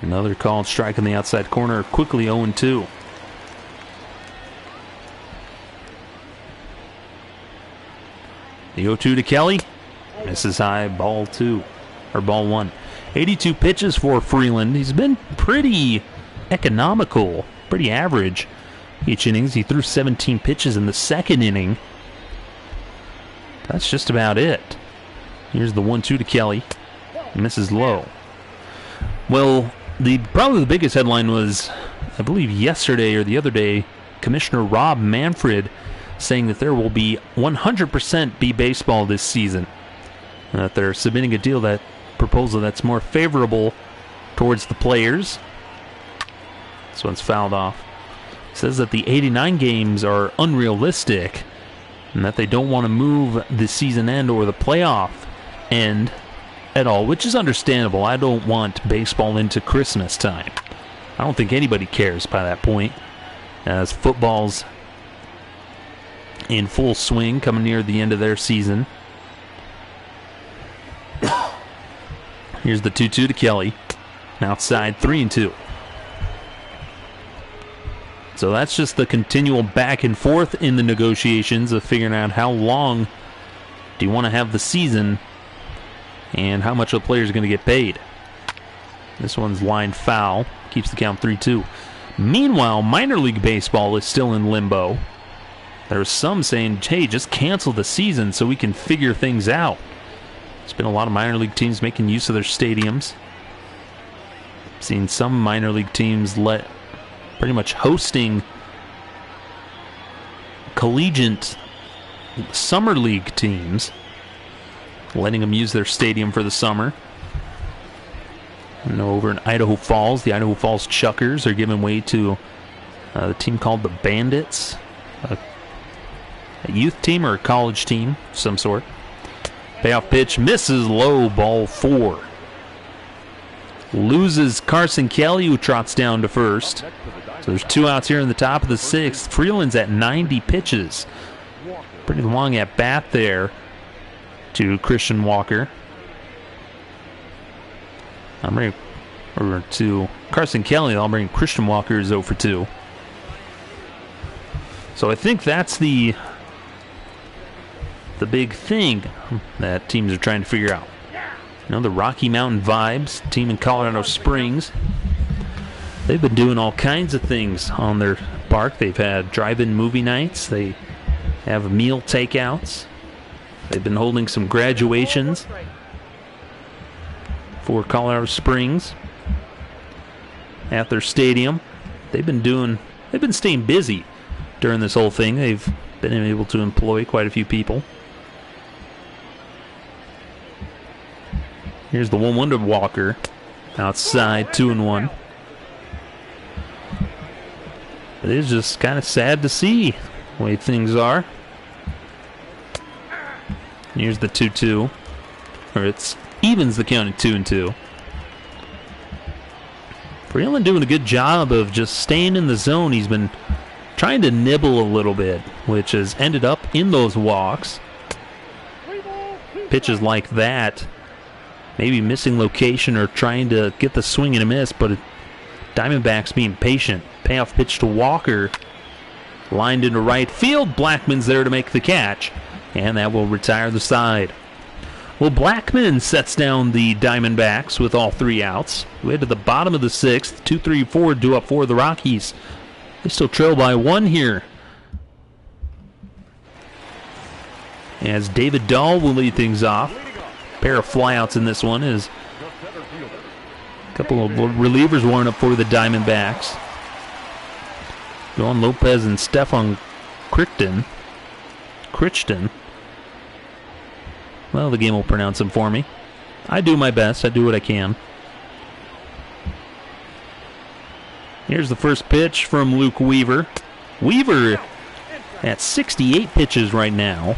Speaker 1: Another called strike in the outside corner, quickly 0-2. The 0-2 to Kelly. Misses high, ball 2, or ball 1. 82 pitches for Freeland. He's been pretty economical, pretty average each innings. He threw 17 pitches in the 2nd inning. That's just about it. Here's the 1-2 to Kelly. Misses low. Well, probably the biggest headline was, I believe yesterday or the other day, Commissioner Rob Manfred saying that there will be 100% be baseball this season. That they're submitting a deal, that proposal that's more favorable towards the players. This one's fouled off. It says that the 89 games are unrealistic and that they don't want to move the season end or the playoff end at all, which is understandable. I don't want baseball into Christmas time. I don't think anybody cares by that point, as football's in full swing, coming near the end of their season. Here's the 2-2 to Kelly. Outside, 3-2. So that's just the continual back and forth in the negotiations of figuring out how long do you want to have the season and how much a player is going to get paid. This one's lined foul. Keeps the count 3-2. Meanwhile, minor league baseball is still in limbo. There's some saying, hey, just cancel the season so we can figure things out. There's been a lot of minor league teams making use of their stadiums. Seen some minor league teams pretty much hosting collegiate summer league teams, letting them use their stadium for the summer. I know over in Idaho Falls, the Idaho Falls Chuckers are giving way to the team called the Bandits, a youth team or a college team of some sort. Payoff pitch misses low, ball 4. Loses Carson Kelly, who trots down to first. So there's 2 outs here in the top of the 6th. Freeland's at 90 pitches. Pretty long at bat there to Christian Walker. I'm bringing over to Carson Kelly. I'll bring Christian Walker 0 for 2. So I think that's the big thing that teams are trying to figure out. You know, the Rocky Mountain Vibes, team in Colorado Springs, they've been doing all kinds of things on their park. They've had drive-in movie nights. They have meal takeouts. They've been holding some graduations for Colorado Springs at their stadium. They've been staying busy during this whole thing. They've been able to employ quite a few people. Here's the 1-1 to Walker. Outside, 2-1. It is just kind of sad to see the way things are. Here's the 2-2. Or it's evens the count at 2-2. Freeland doing a good job of just staying in the zone. He's been trying to nibble a little bit, which has ended up in those walks. Pitches like that, maybe missing location or trying to get the swing and a miss, but Diamondbacks being patient. Payoff pitch to Walker, lined into right field. Blackman's there to make the catch, and that will retire the side. Well, Blackman sets down the Diamondbacks with all 3 outs. We head to the bottom of the 6th. 2-3-4 due up for the Rockies. They still trail by 1 here. As David Dahl will lead things off. Pair of flyouts in this one as a couple of relievers warming up for the Diamondbacks. Juan Lopez and Stefan Crichton. Well, the game will pronounce them for me. I do my best. I do what I can. Here's the first pitch from Luke Weaver. Weaver at 68 pitches right now.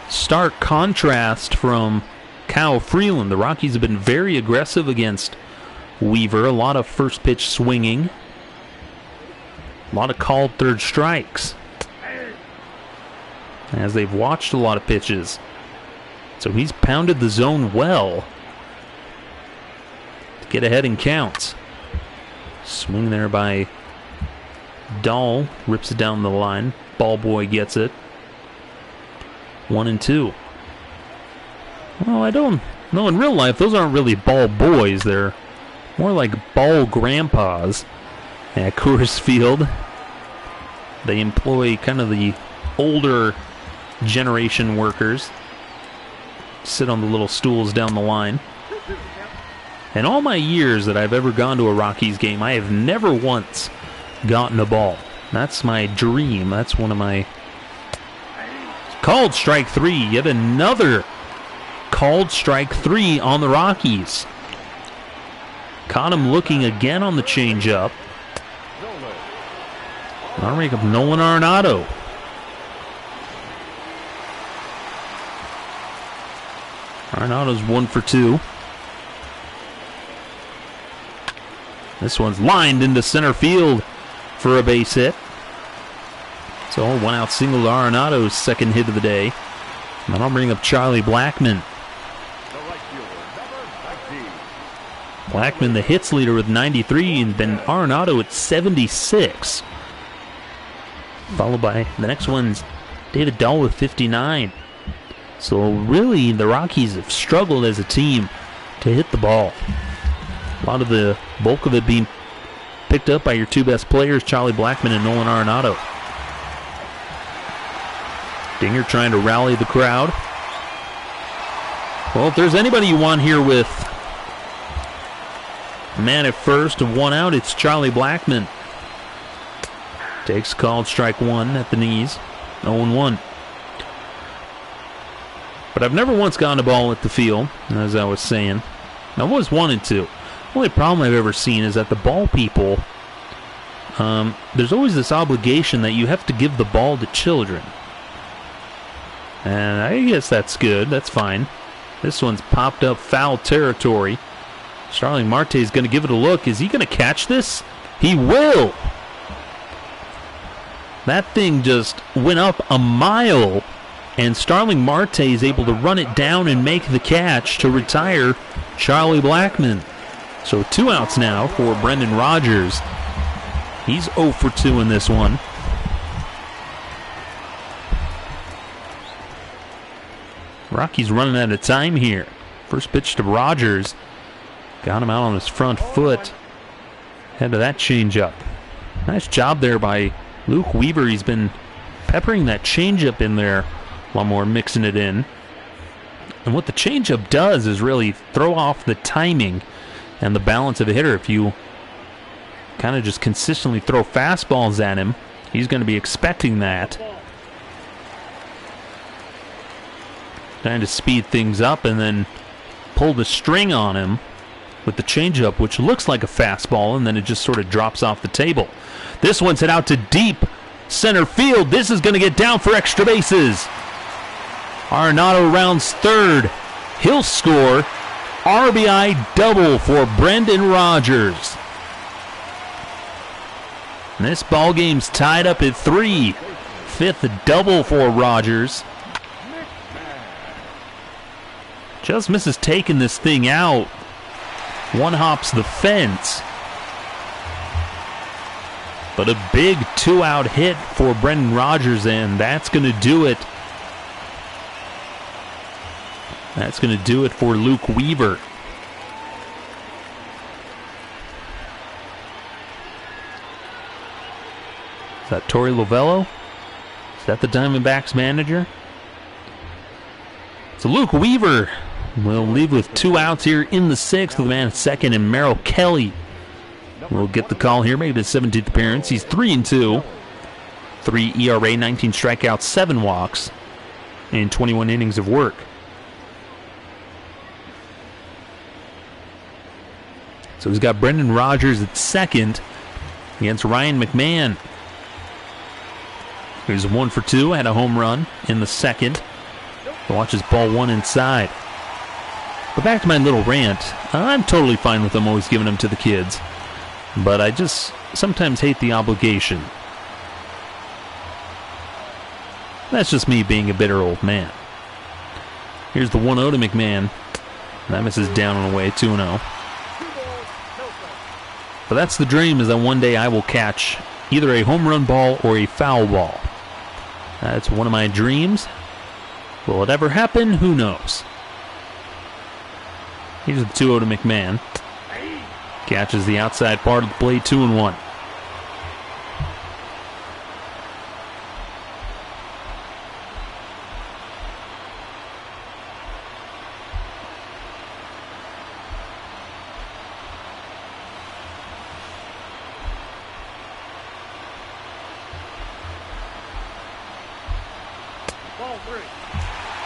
Speaker 1: Stark contrast from Kyle Freeland. The Rockies have been very aggressive against Weaver. A lot of first pitch swinging. A lot of called third strikes, as they've watched a lot of pitches. So he's pounded the zone well to get ahead in counts. Swing there by Dahl. Rips it down the line. Ball boy gets it. 1-2. Well, I don't know. In real life, those aren't really ball boys. They're more like ball grandpas at Coors Field. They employ kind of the older generation workers. Sit on the little stools down the line. In all my years that I've ever gone to a Rockies game, I have never once gotten a ball. That's my dream. That's one of my... Called strike 3. Yet another called strike 3 on the Rockies. Caught him looking again on the changeup. I'll make up Nolan Arenado. Arenado's 1 for 2. This one's lined into center field for a base hit. So 1 out single to Arenado's second hit of the day. And I'll bring up Charlie Blackman. Blackman, the hits leader, with 93, and then Arenado at 76. Followed by the next one's David Dahl with 59. So really, the Rockies have struggled as a team to hit the ball. A lot of the bulk of it being picked up by your 2 best players, Charlie Blackman and Nolan Arenado. Dinger trying to rally the crowd. Well, if there's anybody you want here with man at first and 1 out, it's Charlie Blackman. Takes called strike 1 at the knees. 0-1. But I've never once gotten a ball at the field, as I was saying. I've always wanted to. The only problem I've ever seen is that the ball people, there's always this obligation that you have to give the ball to children. And I guess that's good. That's fine. This one's popped up foul territory. Starling Marte is going to give it a look. Is he going to catch this? He will. That thing just went up a mile, and Starling Marte is able to run it down and make the catch to retire Charlie Blackman. So 2 outs now for Brendan Rodgers. He's 0 for 2 in this one. Rockies running out of time here. First pitch to Rodgers. Got him out on his front foot. Head to that changeup. Nice job there by Luke Weaver. He's been peppering that changeup in there a lot more, mixing it in. And what the changeup does is really throw off the timing and the balance of a hitter. If you kind of just consistently throw fastballs at him, he's going to be expecting that. Trying to speed things up and then pull the string on him. with the changeup, which looks like a fastball, and then it just sort of drops off the table. This one's hit out to deep center field. This is going to get down for extra bases. Arenado rounds third. He'll score. RBI double for Brendan Rodgers. And this ball game's tied up at 3. Fifth double for Rodgers. Just misses taking this thing out. One hops the fence. But a big 2-out hit for Brendan Rodgers, and that's going to do it. That's going to do it for Luke Weaver. Is that Torey Lovello? Is that the Diamondbacks manager? So Luke Weaver will leave with 2 outs here in the 6th with a man at second, and Merrill Kelly will get the call here, make it his 17th appearance. He's 3-2. 3 ERA, 19 strikeouts, 7 walks, and 21 innings of work. So he's got Brendan Rodgers at second against Ryan McMahon. He's 1 for 2, had a home run in the 2nd. Watches ball 1 inside. But back to my little rant. I'm totally fine with them always giving them to the kids. But I just sometimes hate the obligation. That's just me being a bitter old man. Here's the 1-0 to McMahon. That misses down and away, 2-0. But that's the dream, is that one day I will catch either a home run ball or a foul ball. That's one of my dreams. Will it ever happen? Who knows? Here's the 2-0 to McMahon. Catches the outside part of the plate, 2-1.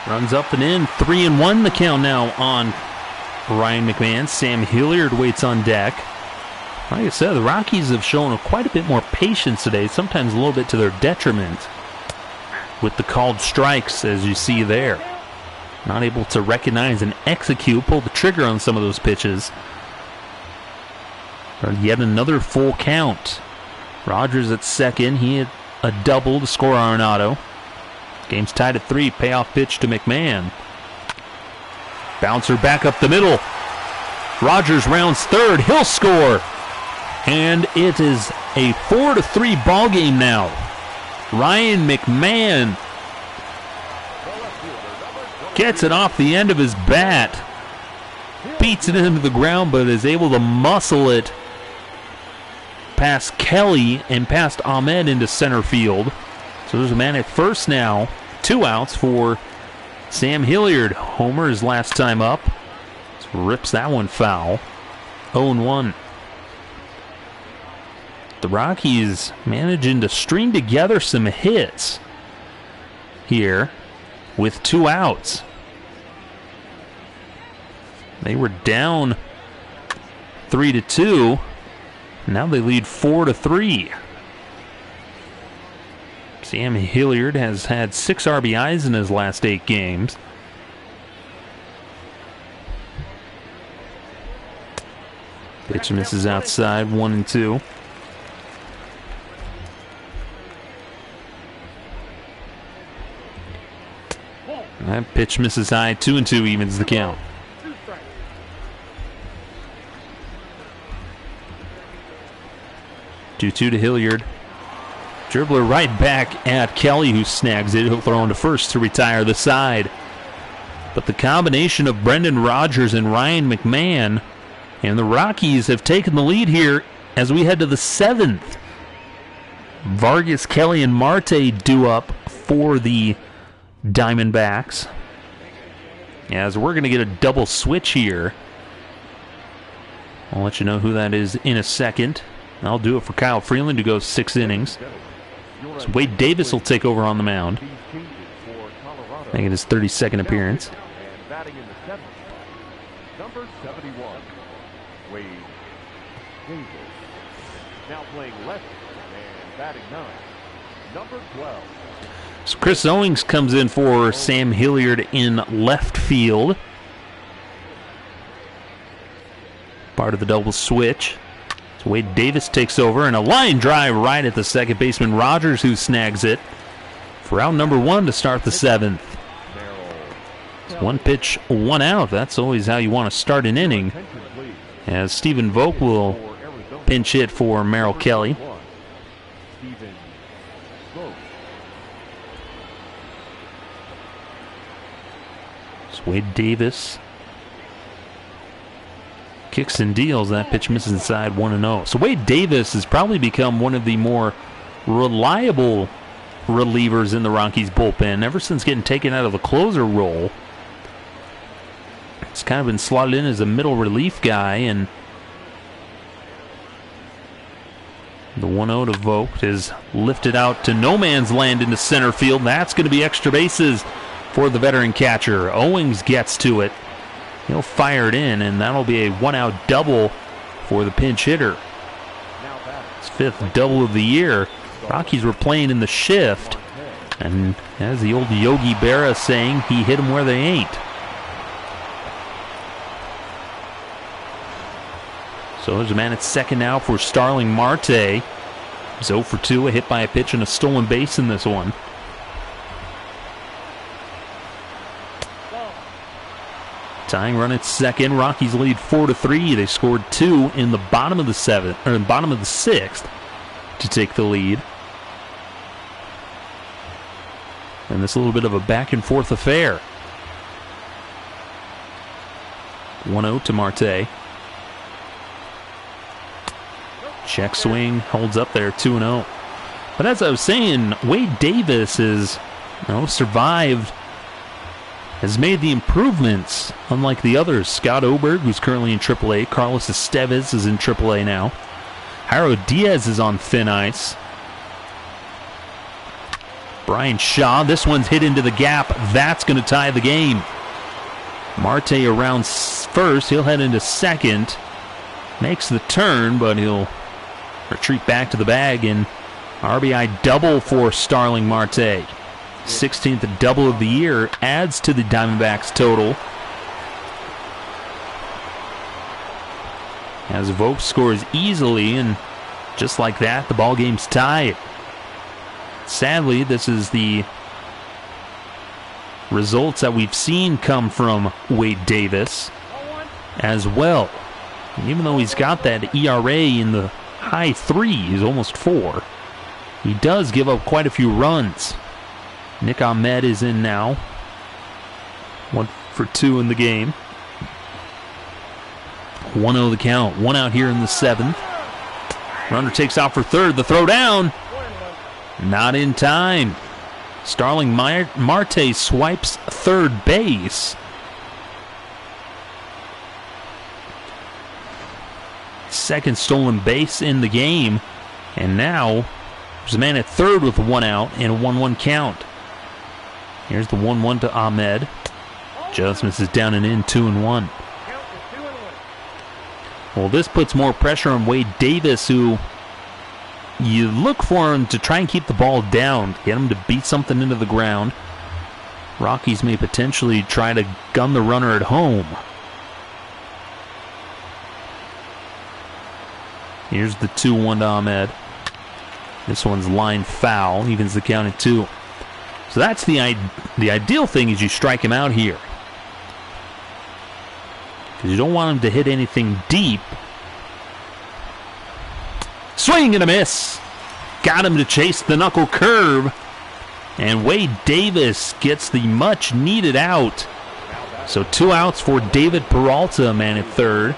Speaker 1: Runs up and in, 3-1 the count now on Ryan McMahon. Sam Hilliard waits on deck. Like I said, the Rockies have shown quite a bit more patience today, sometimes a little bit to their detriment with the called strikes, as you see there. Not able to recognize and execute, pull the trigger on some of those pitches. But yet another full count. Rodgers at second. He had a double to score Arenado. Game's tied at 3. Payoff pitch to McMahon. Bouncer back up the middle. Rodgers rounds third. He'll score. And it is a 4-3 ball game now. Ryan McMahon gets it off the end of his bat. Beats it into the ground, but is able to muscle it past Kelly and past Ahmed into center field. So there's a man at first now. 2 outs for Sam Hilliard. Homer his last time up. Just rips that one foul. 0-1. The Rockies managing to string together some hits here with 2 outs. They were down 3-2. Now they lead 4-3. Sam Hilliard has had 6 RBIs in his last 8 games. Pitch misses outside, 1-2. That pitch misses high, 2-2 evens the count. Two to Hilliard. Dribbler right back at Kelly, who snags it. He'll throw into first to retire the side. But the combination of Brendan Rodgers and Ryan McMahon and the Rockies have taken the lead here as we head to the 7th. Vargas, Kelly, and Marte due up for the Diamondbacks. As we're going to get a double switch here. I'll let you know who that is in a second. I'll do it for Kyle Freeland, who goes 6 innings. So Wade Davis will take over on the mound, making his 32nd appearance.
Speaker 2: Wade Davis. Now playing left and batting 9. Number 12.
Speaker 1: So Chris Owings comes in for Sam Hilliard in left field. Part of the double switch. So Wade Davis takes over, and a line drive right at the second baseman Rogers, who snags it for out number 1 to start the 7th. It's 1 pitch, 1 out. That's always how you want to start an inning, as Stephen Vogt will pinch hit for Merrill Kelly. So Wade Davis kicks and deals. That pitch misses inside, 1-0. So Wade Davis has probably become one of the more reliable relievers in the Rockies bullpen ever since getting taken out of the closer role. He's kind of been slotted in as a middle relief guy, and the 1-0 to Vogt is lifted out to no man's land into center field. That's going to be extra bases for the veteran catcher. Owings gets to it. He'll fire it in, and that'll be a 1-out double for the pinch hitter. His 5th double of the year. Rockies were playing in the shift, and as the old Yogi Berra saying, he hit them where they ain't. So there's a man at second now for Starling Marte. He's 0 for 2, a hit by a pitch and a stolen base in this one. Tying run at second. Rockies lead 4-3. They scored 2 in the bottom of the 7th, or in the bottom of the 6th, to take the lead. And this little bit of a back and forth affair. 1-0 to Marte. Check swing, holds up there, 2-0. But as I was saying, Wade Davis is, survived, has made the improvements, unlike the others. Scott Oberg, who's currently in AAA. Carlos Estevez is in AAA now. Jairo Diaz is on thin ice. Brian Shaw, this one's hit into the gap. That's going to tie the game. Marte around first. He'll head into second. Makes the turn, but he'll retreat back to the bag, and RBI double for Starling Marte. 16th double of the year, adds to the Diamondbacks total. As Vogt scores easily, and just like that, the ball game's tied. Sadly, this is the results that we've seen come from Wade Davis as well. And even though he's got that ERA in the high 3s, almost 4, he does give up quite a few runs. Nick Ahmed is in now. 1 for 2 in the game. 1-0 the count. 1 out here in the 7th. Runner takes out for third. The throw down. Not in time. Starling Marte swipes third base. Second stolen base in the game. And now there's a man at third with 1 out and a 1-1 count. Here's the 1-1 to Ahmed. Just misses down and in, 2-1. Well, this puts more pressure on Wade Davis, who you look for him to try and keep the ball down, get him to beat something into the ground. Rockies may potentially try to gun the runner at home. Here's the 2-1 to Ahmed. This one's line foul, evens the count at 2. So that's the ideal thing, is you strike him out here, because you don't want him to hit anything deep. Swing and a miss. Got him to chase the knuckle curve. And Wade Davis gets the much needed out. So 2 outs for David Peralta, man at third.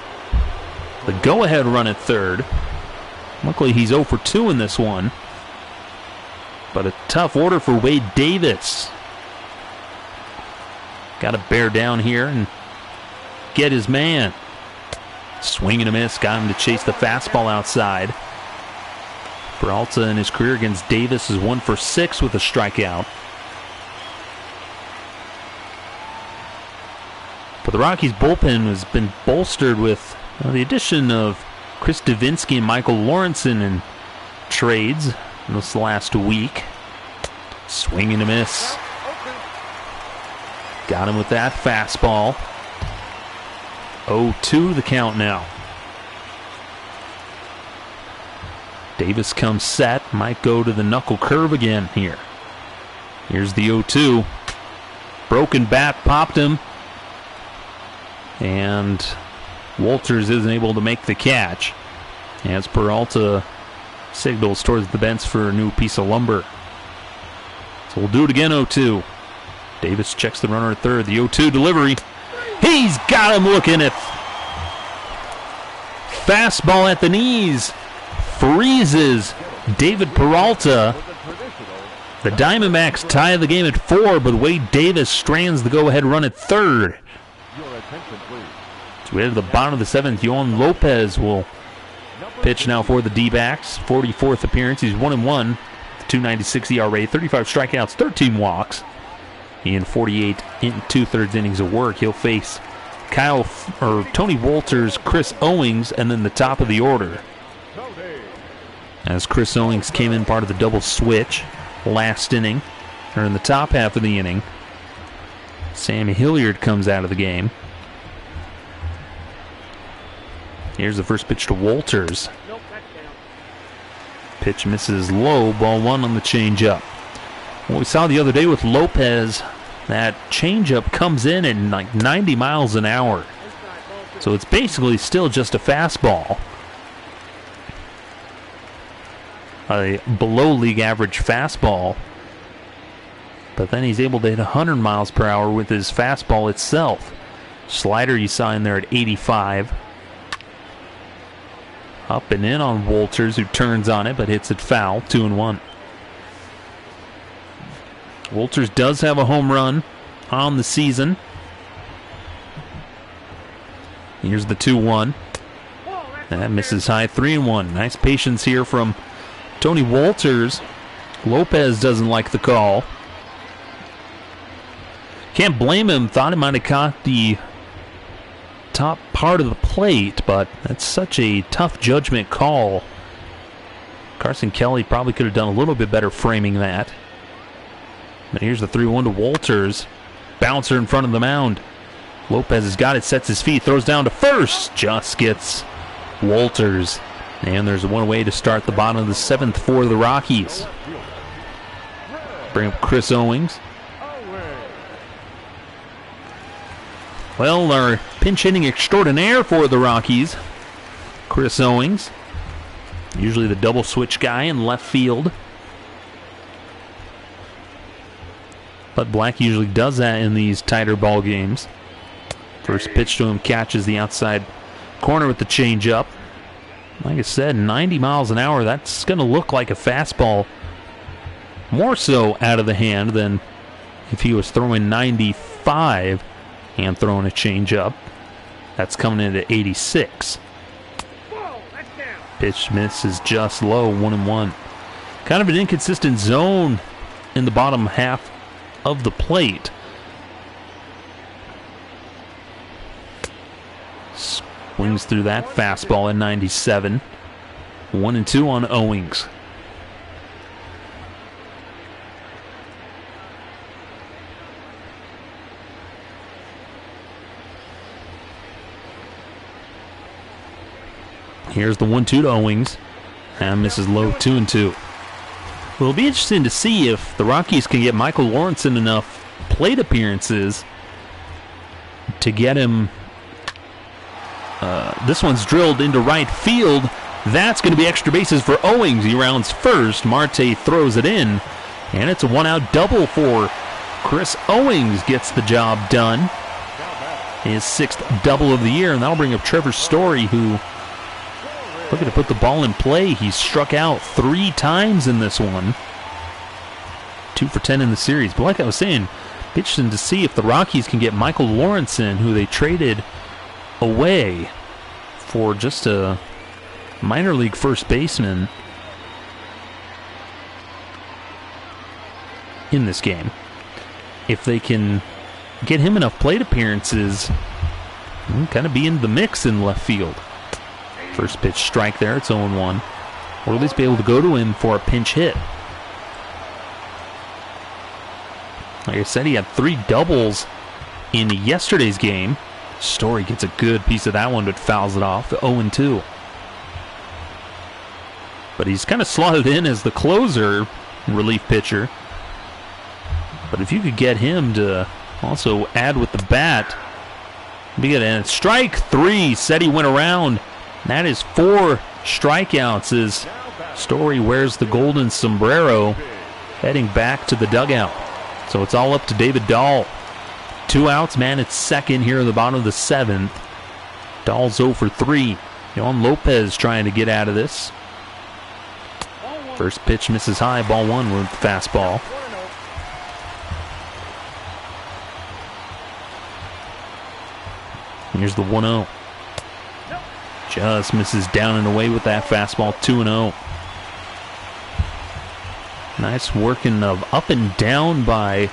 Speaker 1: The go-ahead run at third. Luckily he's 0 for 2 in this one. But a tough order for Wade Davis. Got to bear down here and get his man. Swing and a miss. Got him to chase the fastball outside. Peralta in his career against Davis is 1 for 6 with a strikeout. But the Rockies bullpen has been bolstered with The addition of Chris Davinsky and Michael Lawrenson in trades this last week. Swing and a miss. Got him with that fastball. 0-2 the count now. Davis comes set. Might go to the knuckle curve again here. Here's the 0-2. Broken bat popped him. And Walters isn't able to make the catch as Peralta signals towards the bench for a new piece of lumber. So we'll do it again, 0-2. Davis checks the runner at third. The 0-2 delivery. He's got him looking at fastball at the knees. Freezes David Peralta. The Diamondbacks tie the game at 4, but Wade Davis strands the go-ahead run at third. So we head to the bottom of the 7th. Yohan Lopez will pitch now for the D-backs. 44th appearance. He's 1-1. 2.96 ERA, 35 strikeouts, 13 walks. In 48 in 2/3 innings of work, he'll face Tony Walters, Chris Owings, and then the top of the order. As Chris Owings came in part of the double switch last inning, or in the top half of the inning. Sam Hilliard comes out of the game. Here's the first pitch to Walters. Pitch misses low, ball one on the changeup. What we saw the other day with Lopez, that changeup comes in at like 90 miles an hour. So it's basically still just a fastball. A below league average fastball. But then he's able to hit 100 miles per hour with his fastball itself. Slider you saw in there at 85. Up and in on Walters, who turns on it but hits it foul. 2-1. Walters does have a home run on the season. Here's the 2-1. That misses high. 3-1. Nice patience here from Tony Walters. Lopez doesn't like the call. Can't blame him. Thought he might have caught the top part of the plate, but that's such a tough judgment call. Carson Kelly probably could have done a little bit better framing that. But here's the 3-1 to Walters. Bouncer in front of the mound. Lopez has got it, sets his feet, throws down to first. Just gets Walters. And there's one way to start the bottom of the 7th for the Rockies. Bring up Chris Owings. Well, our pinch hitting extraordinaire for the Rockies, Chris Owings. Usually the double switch guy in left field. But Black usually does that in these tighter ball games. First pitch to him catches the outside corner with the changeup. Like I said, 90 miles an hour. That's going to look like a fastball. More so out of the hand than if he was throwing 95 and throwing a changeup. That's coming in at 86. Pitch misses just low, 1-1. Kind of an inconsistent zone in the bottom half of the plate. Swings through that fastball at 97. 1-2 on Owings. Here's the 1-2 to Owings. And misses low, 2-2. Well, it'll be interesting to see if the Rockies can get Michael Lawrenson enough plate appearances to get him. This one's drilled into right field. That's going to be extra bases for Owings. He rounds first. Marte throws it in. And it's a one-out double for Chris Owings. Gets the job done. His 6th double of the year. And that'll bring up Trevor Story, who looking to put the ball in play. He's struck out 3 times in this one. 2 for 10 in the series. But like I was saying, interesting to see if the Rockies can get Michael Lawrenson, who they traded away for just a minor league first baseman in this game. If they can get him enough plate appearances, kind of be in the mix in left field. First pitch strike there. It's 0-1. Or at least be able to go to him for a pinch hit. Like I said, he had 3 doubles in yesterday's game. Story gets a good piece of that one, but fouls it off. 0-2. But he's kind of slotted in as the closer, relief pitcher. But if you could get him to also add with the bat, be good. And strike 3. Said he went around. That is 4 strikeouts as Story wears the golden sombrero, heading back to the dugout. So it's all up to David Dahl. 2 outs, man. It's second here at the bottom of the 7th. Dahl's 0 for 3. Yohan Lopez trying to get out of this. First pitch misses high. Ball 1 with the fastball. Here's the 1-0. Just misses down and away with that fastball. 2-0. Nice working of up and down by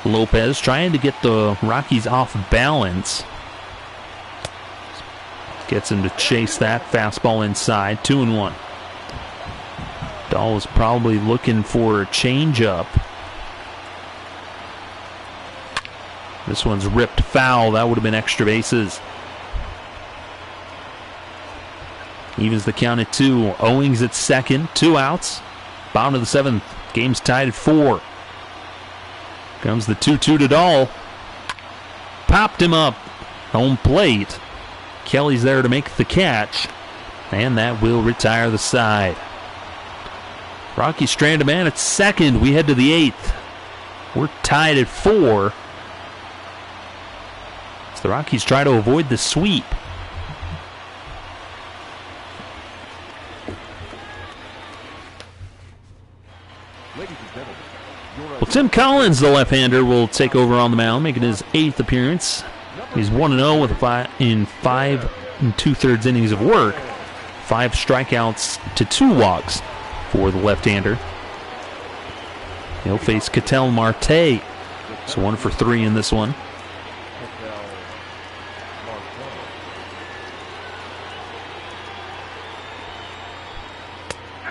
Speaker 1: Lopez, trying to get the Rockies off balance. Gets him to chase that fastball inside. 2-1. Dahl was probably looking for a changeup. This one's ripped foul. That would have been extra bases. Evens the count at 2. Owings at second. 2 outs. Bottom of the 7th. Game's tied at 4. Comes the 2-2 to Dahl. Popped him up. Home plate. Kelly's there to make the catch. And that will retire the side. Rockies strand a man at second. We head to the 8th. We're tied at 4. As the Rockies try to avoid the sweep. Well, Tim Collins, the left-hander, will take over on the mound, making his 8th appearance. He's 1-0 with in 5 2/3 innings of work. 5 strikeouts to 2 walks for the left-hander. He'll face Ketel Marte. So 1 for 3 in this one.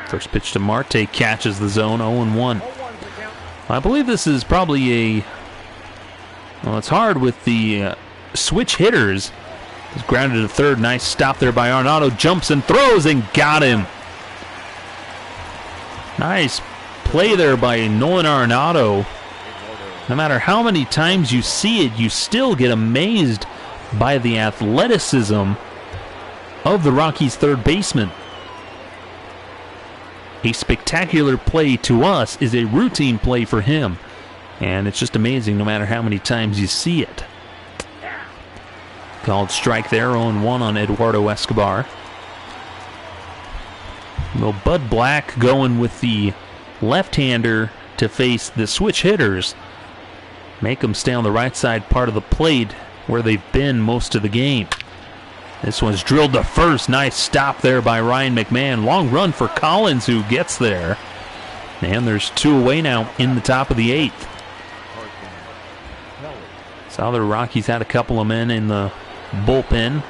Speaker 1: First pitch to Marte catches the zone. 0-1. I believe this is probably well, it's hard with the switch hitters. He's grounded to third. Nice stop there by Arenado. Jumps and throws and got him. Nice play there by Nolan Arenado. No matter how many times you see it, you still get amazed by the athleticism of the Rockies' third baseman. A spectacular play to us is a routine play for him. And it's just amazing no matter how many times you see it. Called strike there, 0-1 on Eduardo Escobar. Well, Bud Black going with the left-hander to face the switch hitters. Make them stay on the right side part of the plate where they've been most of the game. This one's drilled to first. Nice stop there by Ryan McMahon. Long run for Collins, who gets there. And there's 2 away now in the top of the 8th. Saw the Rockies had a couple of men in the bullpen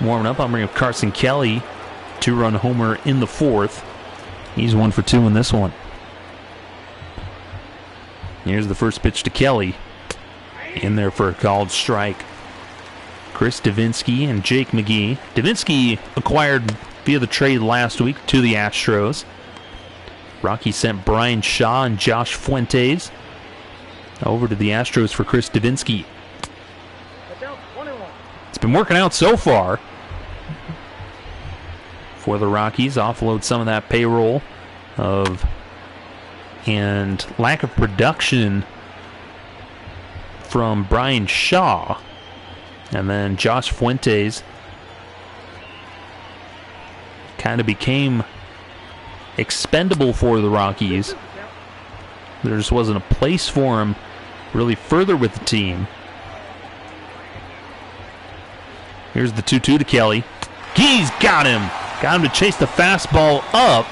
Speaker 1: warming up. I'll bring up Carson Kelly. 2-run homer in the 4th. He's 1 for 2 in this one. Here's the first pitch to Kelly. In there for a called strike. Chris Davinsky and Jake McGee. Davinsky acquired via the trade last week to the Astros. Rockies sent Brian Shaw and Josh Fuentes over to the Astros for Chris Davinsky. It's been working out so far for the Rockies. Offload some of that payroll and lack of production from Brian Shaw. And then Josh Fuentes kind of became expendable for the Rockies. There just wasn't a place for him really further with the team. Here's the 2-2 to Kelly. He's got him. Got him to chase the fastball up.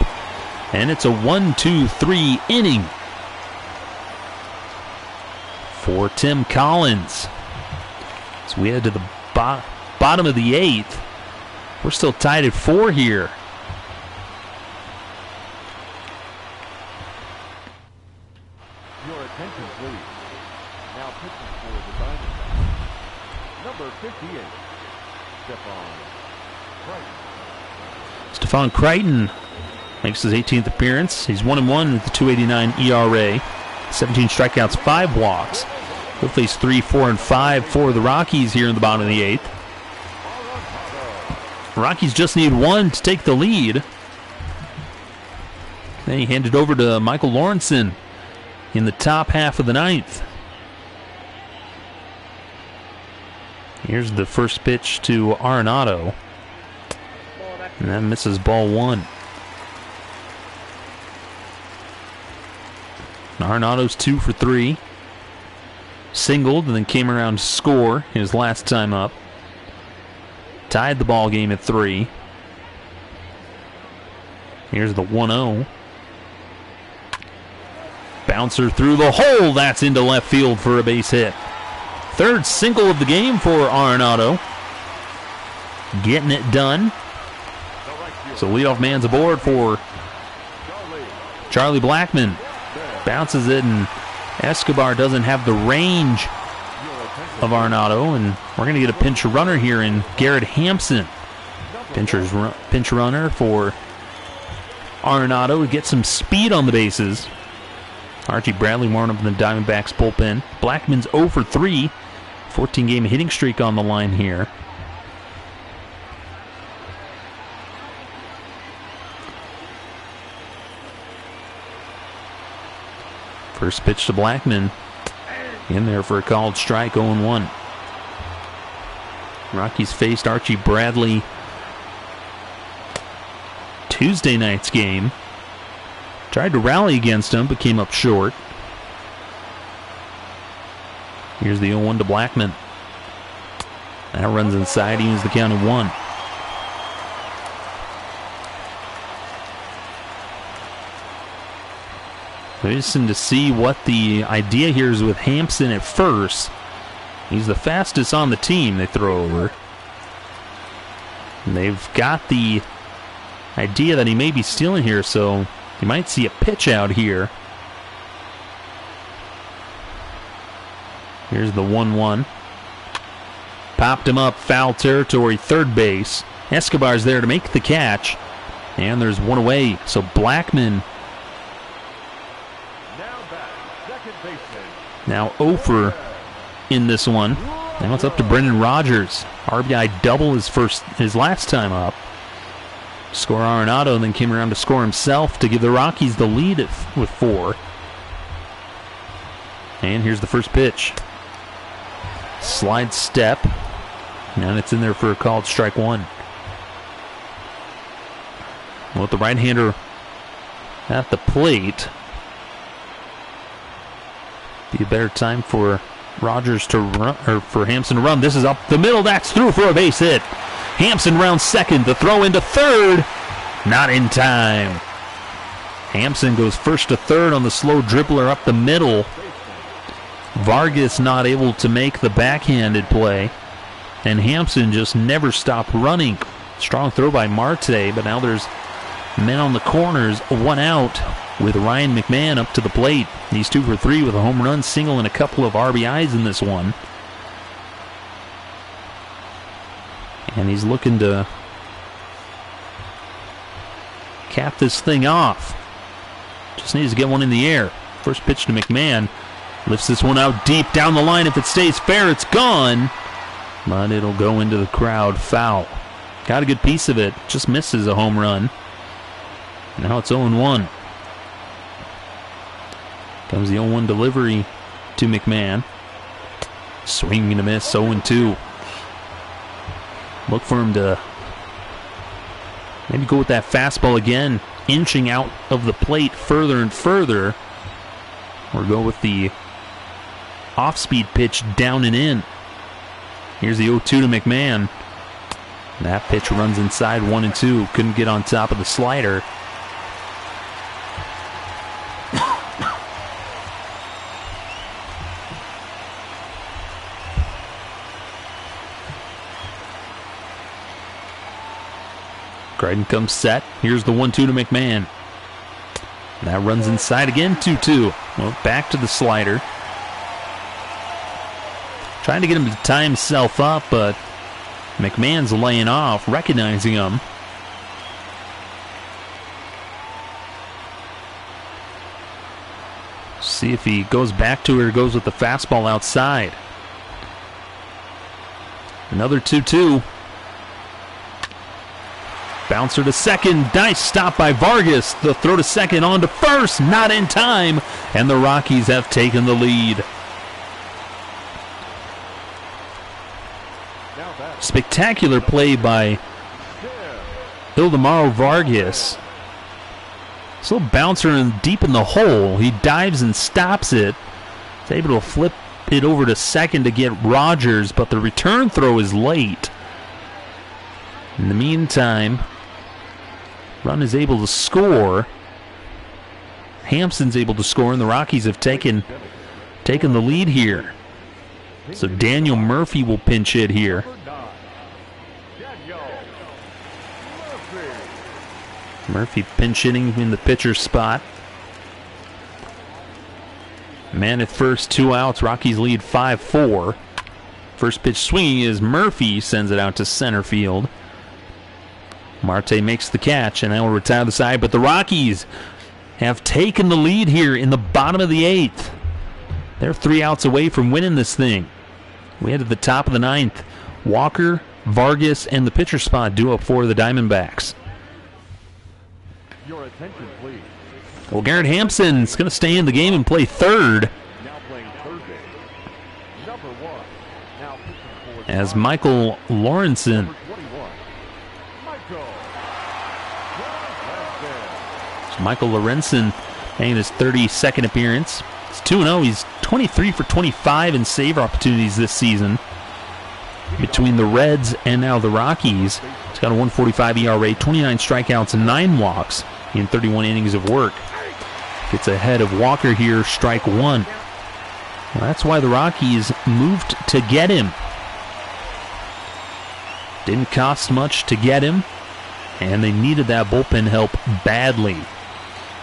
Speaker 1: And it's a 1-2-3 inning for Tim Collins. So we head to the bottom of the 8th. We're still tied at 4 here.
Speaker 2: Your attention, please. Now pitching for the Diamondbacks. Number 58,
Speaker 1: Stephon Crichton makes his 18th appearance. He's 1-1 with the 2.89 ERA. 17 strikeouts, 5 walks. He'll face 3, 4, and 5 for the Rockies here in the bottom of the 8th. Rockies just need 1 to take the lead. Then he handed over to Michael Lawrenson in the top half of the 9th. Here's the first pitch to Arenado. And that misses ball 1. Arenado's 2 for 3. Singled and then came around to score his last time up. Tied the ball game at 3. Here's the 1-0. Bouncer through the hole. That's into left field for a base hit. Third single of the game for Arenado. Getting it done. So leadoff man's aboard for Charlie Blackmon. Bounces it, and Escobar doesn't have the range of Arenado, and we're going to get a pinch runner here in Garrett Hampson. Pinch runner for Arenado to get some speed on the bases. Archie Bradley warming up in the Diamondbacks bullpen. Blackmon's 0 for 3. 14-game hitting streak on the line here. First pitch to Blackmon. In there for a called strike, 0-1. Rockies faced Archie Bradley Tuesday night's game. Tried to rally against him, but came up short. Here's the 0-1 to Blackmon. That runs inside, evens the count of 1. Interesting to see what the idea here is with Hampson at first. He's the fastest on the team they throw over. And they've got the idea that he may be stealing here, so you might see a pitch out here. Here's the 1-1. Popped him up, foul territory, third base. Escobar's there to make the catch. And there's 1 away. So Blackmon now 0 for in this one. Now it's up to Brendan Rodgers. RBI double his last time up. Score Arenado, and then came around to score himself to give the Rockies the lead with 4. And here's the first pitch. Slide step. And it's in there for a called strike 1. With the right-hander at the plate, be a better time for Rodgers to run, or for Hampson to run. This is up the middle. That's through for a base hit. Hampson rounds second. The throw into third. Not in time. Hampson goes first to third on the slow dribbler up the middle. Vargas not able to make the backhanded play. And Hampson just never stopped running. Strong throw by Marte, but now there's men on the corners. 1 out with Ryan McMahon up to the plate. He's 2 for 3 with a home run, single, and a couple of RBIs in this one. And he's looking to cap this thing off. Just needs to get one in the air. First pitch to McMahon. Lifts this one out deep down the line. If it stays fair, it's gone. But it'll go into the crowd foul. Got a good piece of it. Just misses a home run. Now it's 0-1. Comes the 0-1 delivery to McMahon. Swing and a miss, 0-2. Look for him to maybe go with that fastball again, inching out of the plate further and further. Or go with the off-speed pitch down and in. Here's the 0-2 to McMahon. That pitch runs inside 1-2. Couldn't get on top of the slider. Crichton comes set. Here's the 1-2 to McMahon. That runs inside again, 2-2. Well, back to the slider. Trying to get him to tie himself up, but McMahon's laying off, recognizing him. See if he goes back to it or goes with the fastball outside. Another 2-2. Bouncer to second. Nice stop by Vargas. The throw to second, on to first. Not in time. And the Rockies have taken the lead. Spectacular play by Ildemaro Vargas. This little bouncer deep in the hole. He dives and stops it. He's able to flip it over to second to get Rogers, but the return throw is late. In the meantime, run is able to score. Hampson's able to score, and the Rockies have taken the lead here. So Daniel Murphy will pinch hit here. Murphy pinch hitting in the pitcher's spot. Man at first, 2 outs. Rockies lead 5-4. First pitch swinging is Murphy, sends it out to center field. Marte makes the catch, and that will retire the side. But the Rockies have taken the lead here in the bottom of the 8th. They're 3 outs away from winning this thing. We head to the top of the 9th. Walker, Vargas, and the pitcher spot due up for the Diamondbacks.
Speaker 2: Your attention, please.
Speaker 1: Well, Garrett Hampson's going to stay in the game and play third.
Speaker 2: Now playing third base. Number 1. Now pitching for
Speaker 1: As Michael Lawrenson.
Speaker 2: number 21. Michael.
Speaker 1: Michael Lorenzen making his 32nd appearance. It's 2-0. He's 23 for 25 in save opportunities this season. Between the Reds and now the Rockies, he's got a 1.45 ERA, 29 strikeouts, and 9 walks in 31 innings of work. Gets ahead of Walker here, strike one. Well, that's why the Rockies moved to get him. Didn't cost much to get him, and they needed that bullpen help badly.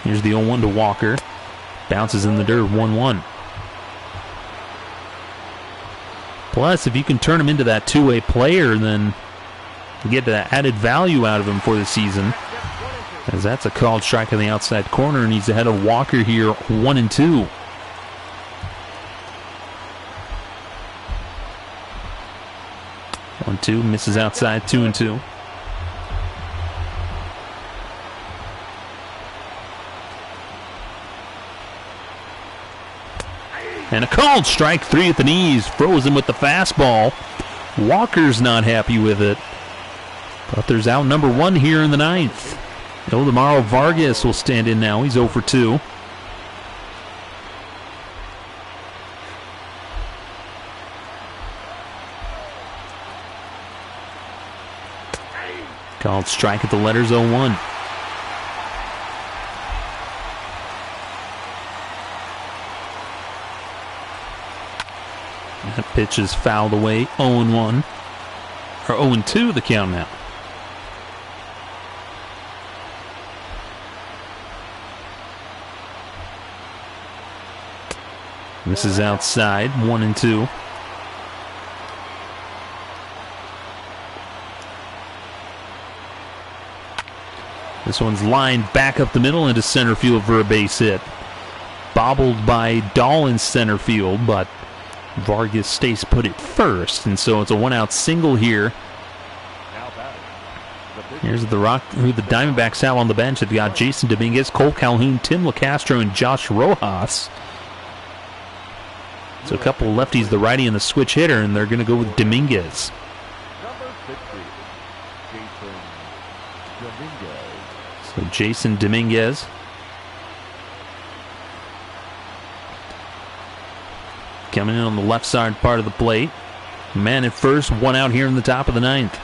Speaker 1: Here's the 0-1 to Walker. Bounces in the dirt, 1-1. Plus, if you can turn him into that two-way player, then you get that added value out of him for the season. As that's a called strike on the outside corner, and he's ahead of Walker here, 1-2. One-two, misses outside, 2-2. And a called strike, 3 at the knees, frozen with the fastball. Walker's not happy with it. But there's out number 1 here in the 9th. Ildemaro Vargas will stand in now. He's 0 for 2. Called strike at the letters, 0-1. That pitch is fouled away, 0-1. Or 0-2 the count now. This is outside, 1-2. This one's lined back up the middle into center field for a base hit. Bobbled by Dahl in center field, but Vargas stays put at first, and so it's a 1-out single here. Here's who the Diamondbacks have on the bench. They've got Jason Dominguez, Cole Calhoun, Tim LeCastro, and Josh Rojas. So a couple of lefties, the righty and the switch hitter, and they're going to go with Dominguez.
Speaker 2: Number 60, Jason Dominguez.
Speaker 1: So Jason Dominguez. Coming in on the left side part of the plate. Man at first, 1 out here in the top of the 9th.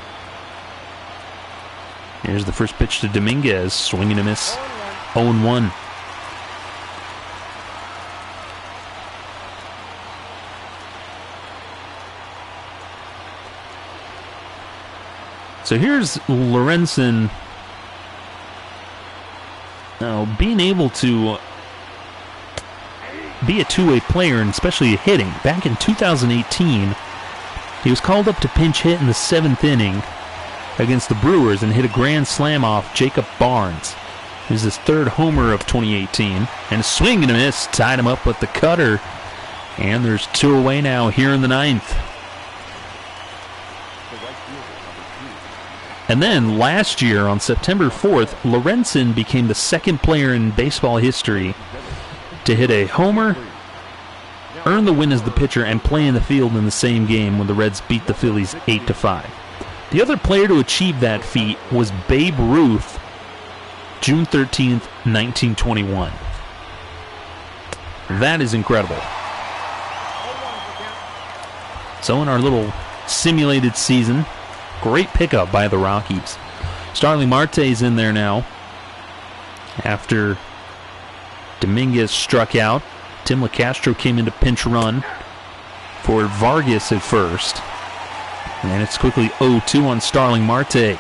Speaker 1: Here's the first pitch to Dominguez. Swing and a miss. 0-1. So here's Lorenzen being able to be a two-way player, and especially hitting. Back in 2018, he was called up to pinch hit in the 7th inning against the Brewers and hit a grand slam off Jacob Barnes. It was his 3rd homer of 2018, and a swing and a miss tied him up with the cutter. And there's 2 away now here in the 9th. And then last year on September 4th, Lorenzen became the 2nd player in baseball history to hit a homer, earn the win as the pitcher, and play in the field in the same game when the Reds beat the Phillies 8-5. The other player to achieve that feat was Babe Ruth, June 13th, 1921. That is incredible. So in our little simulated season, great pickup by the Rockies. Starling Marte's in there now after Dominguez struck out. Tim LeCastro came in to pinch run for Vargas at first. And it's quickly 0-2 on Starling Marte.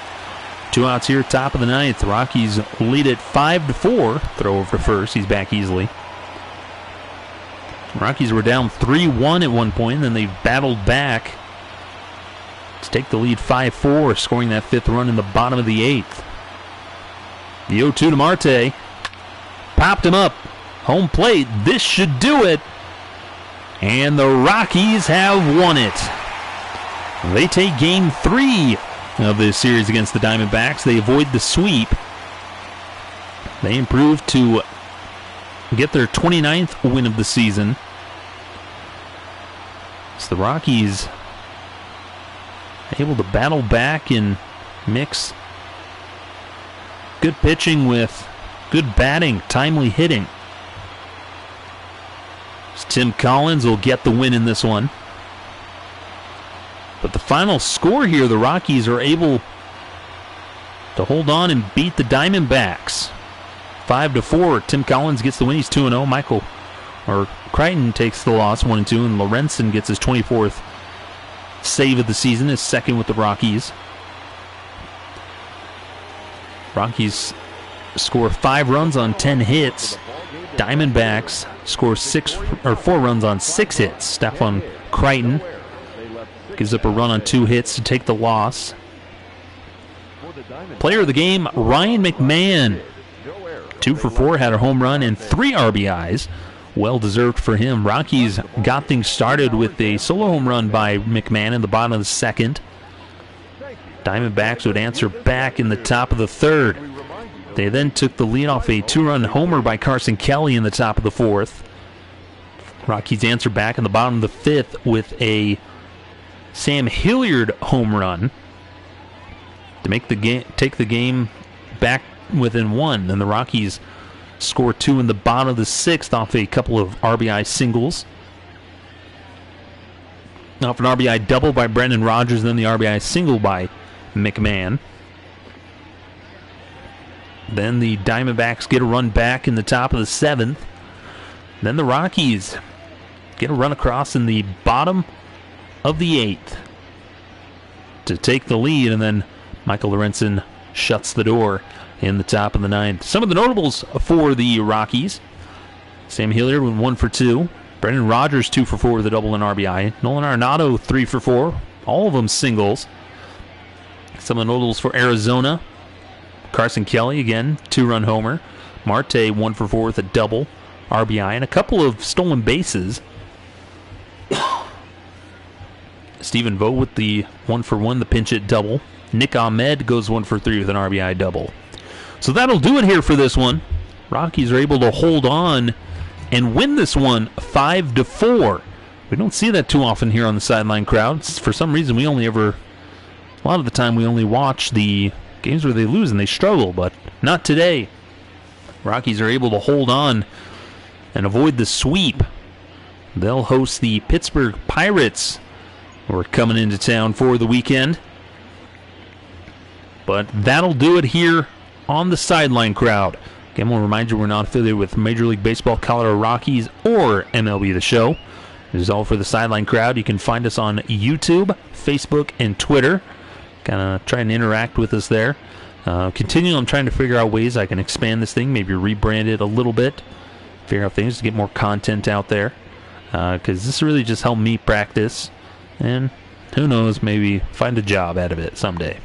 Speaker 1: 2 outs here, top of the 9th. The Rockies lead it 5-4. Throw over to first. He's back easily. The Rockies were down 3-1 at one point, and then they battled back to take the lead 5-4, scoring that 5th run in the bottom of the 8th. The 0-2 to Marte. Popped him up. Home plate. This should do it. And the Rockies have won it. They take game 3 of this series against the Diamondbacks. They avoid the sweep. They improve to get their 29th win of the season. So the Rockies able to battle back and mix good pitching with good batting, timely hitting. So Tim Collins will get the win in this one. But the final score here, the Rockies are able to hold on and beat the Diamondbacks 5-4. Tim Collins gets the win. He's 2-0. Crichton takes the loss 1-2, and Lorenzen gets his 24th save of the season, his 2nd with the Rockies. Rockies score 5 runs on 10 hits. Diamondbacks score 4 runs on 6 hits. Stefan Crichton gives up a run on 2 hits to take the loss. Player of the game, Ryan McMahon. 2 for 4, had a home run and 3 RBIs. Well deserved for him. Rockies got things started with a solo home run by McMahon in the bottom of the 2nd. Diamondbacks would answer back in the top of the 3rd. They then took the lead off a 2-run homer by Carson Kelly in the top of the 4th. Rockies answer back in the bottom of the 5th with a Sam Hilliard home run to make the take the game back within 1. Then the Rockies score 2 in the bottom of the 6th off a couple of RBI singles. Off an RBI double by Brendan Rodgers, then the RBI single by McMahon. Then the Diamondbacks get a run back in the top of the 7th. Then the Rockies get a run across in the bottom of the 8th to take the lead, and then Michael Lorenzen shuts the door in the top of the 9th. Some of the notables for the Rockies: Sam Hilliard went 1 for 2. Brendan Rodgers 2 for 4 with a double and RBI. Nolan Arenado 3 for 4. All of them singles. Some of the notables for Arizona: Carson Kelly, again, 2-run homer. Marte 1 for 4 with a double, RBI, and a couple of stolen bases. Stephen Vogt with the 1 for 1, the pinch hit double. Nick Ahmed goes 1 for 3 with an RBI double. So that'll do it here for this one. Rockies are able to hold on and win this one 5-4. We don't see that too often here on the Sideline Crowd. For some reason, a lot of the time we only watch the games where they lose and they struggle, but not today. Rockies are able to hold on and avoid the sweep. They'll host the Pittsburgh Pirates, who are coming into town for the weekend. But that'll do it here on the Sideline Crowd. Again, we'll remind you we're not affiliated with Major League Baseball, Colorado Rockies, or MLB The Show. This is all for the Sideline Crowd. You can find us on YouTube, Facebook, and Twitter. Kind of try and interact with us there. Continuing, I'm trying to figure out ways I can expand this thing, maybe rebrand it a little bit, figure out things to get more content out there, because this really just helped me practice, and who knows, maybe find a job out of it someday.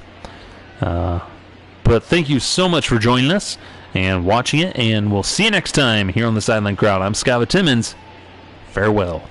Speaker 1: But thank you so much for joining us and watching it, and we'll see you next time here on the Sideline Crowd. I'm Scott Timmons. Farewell.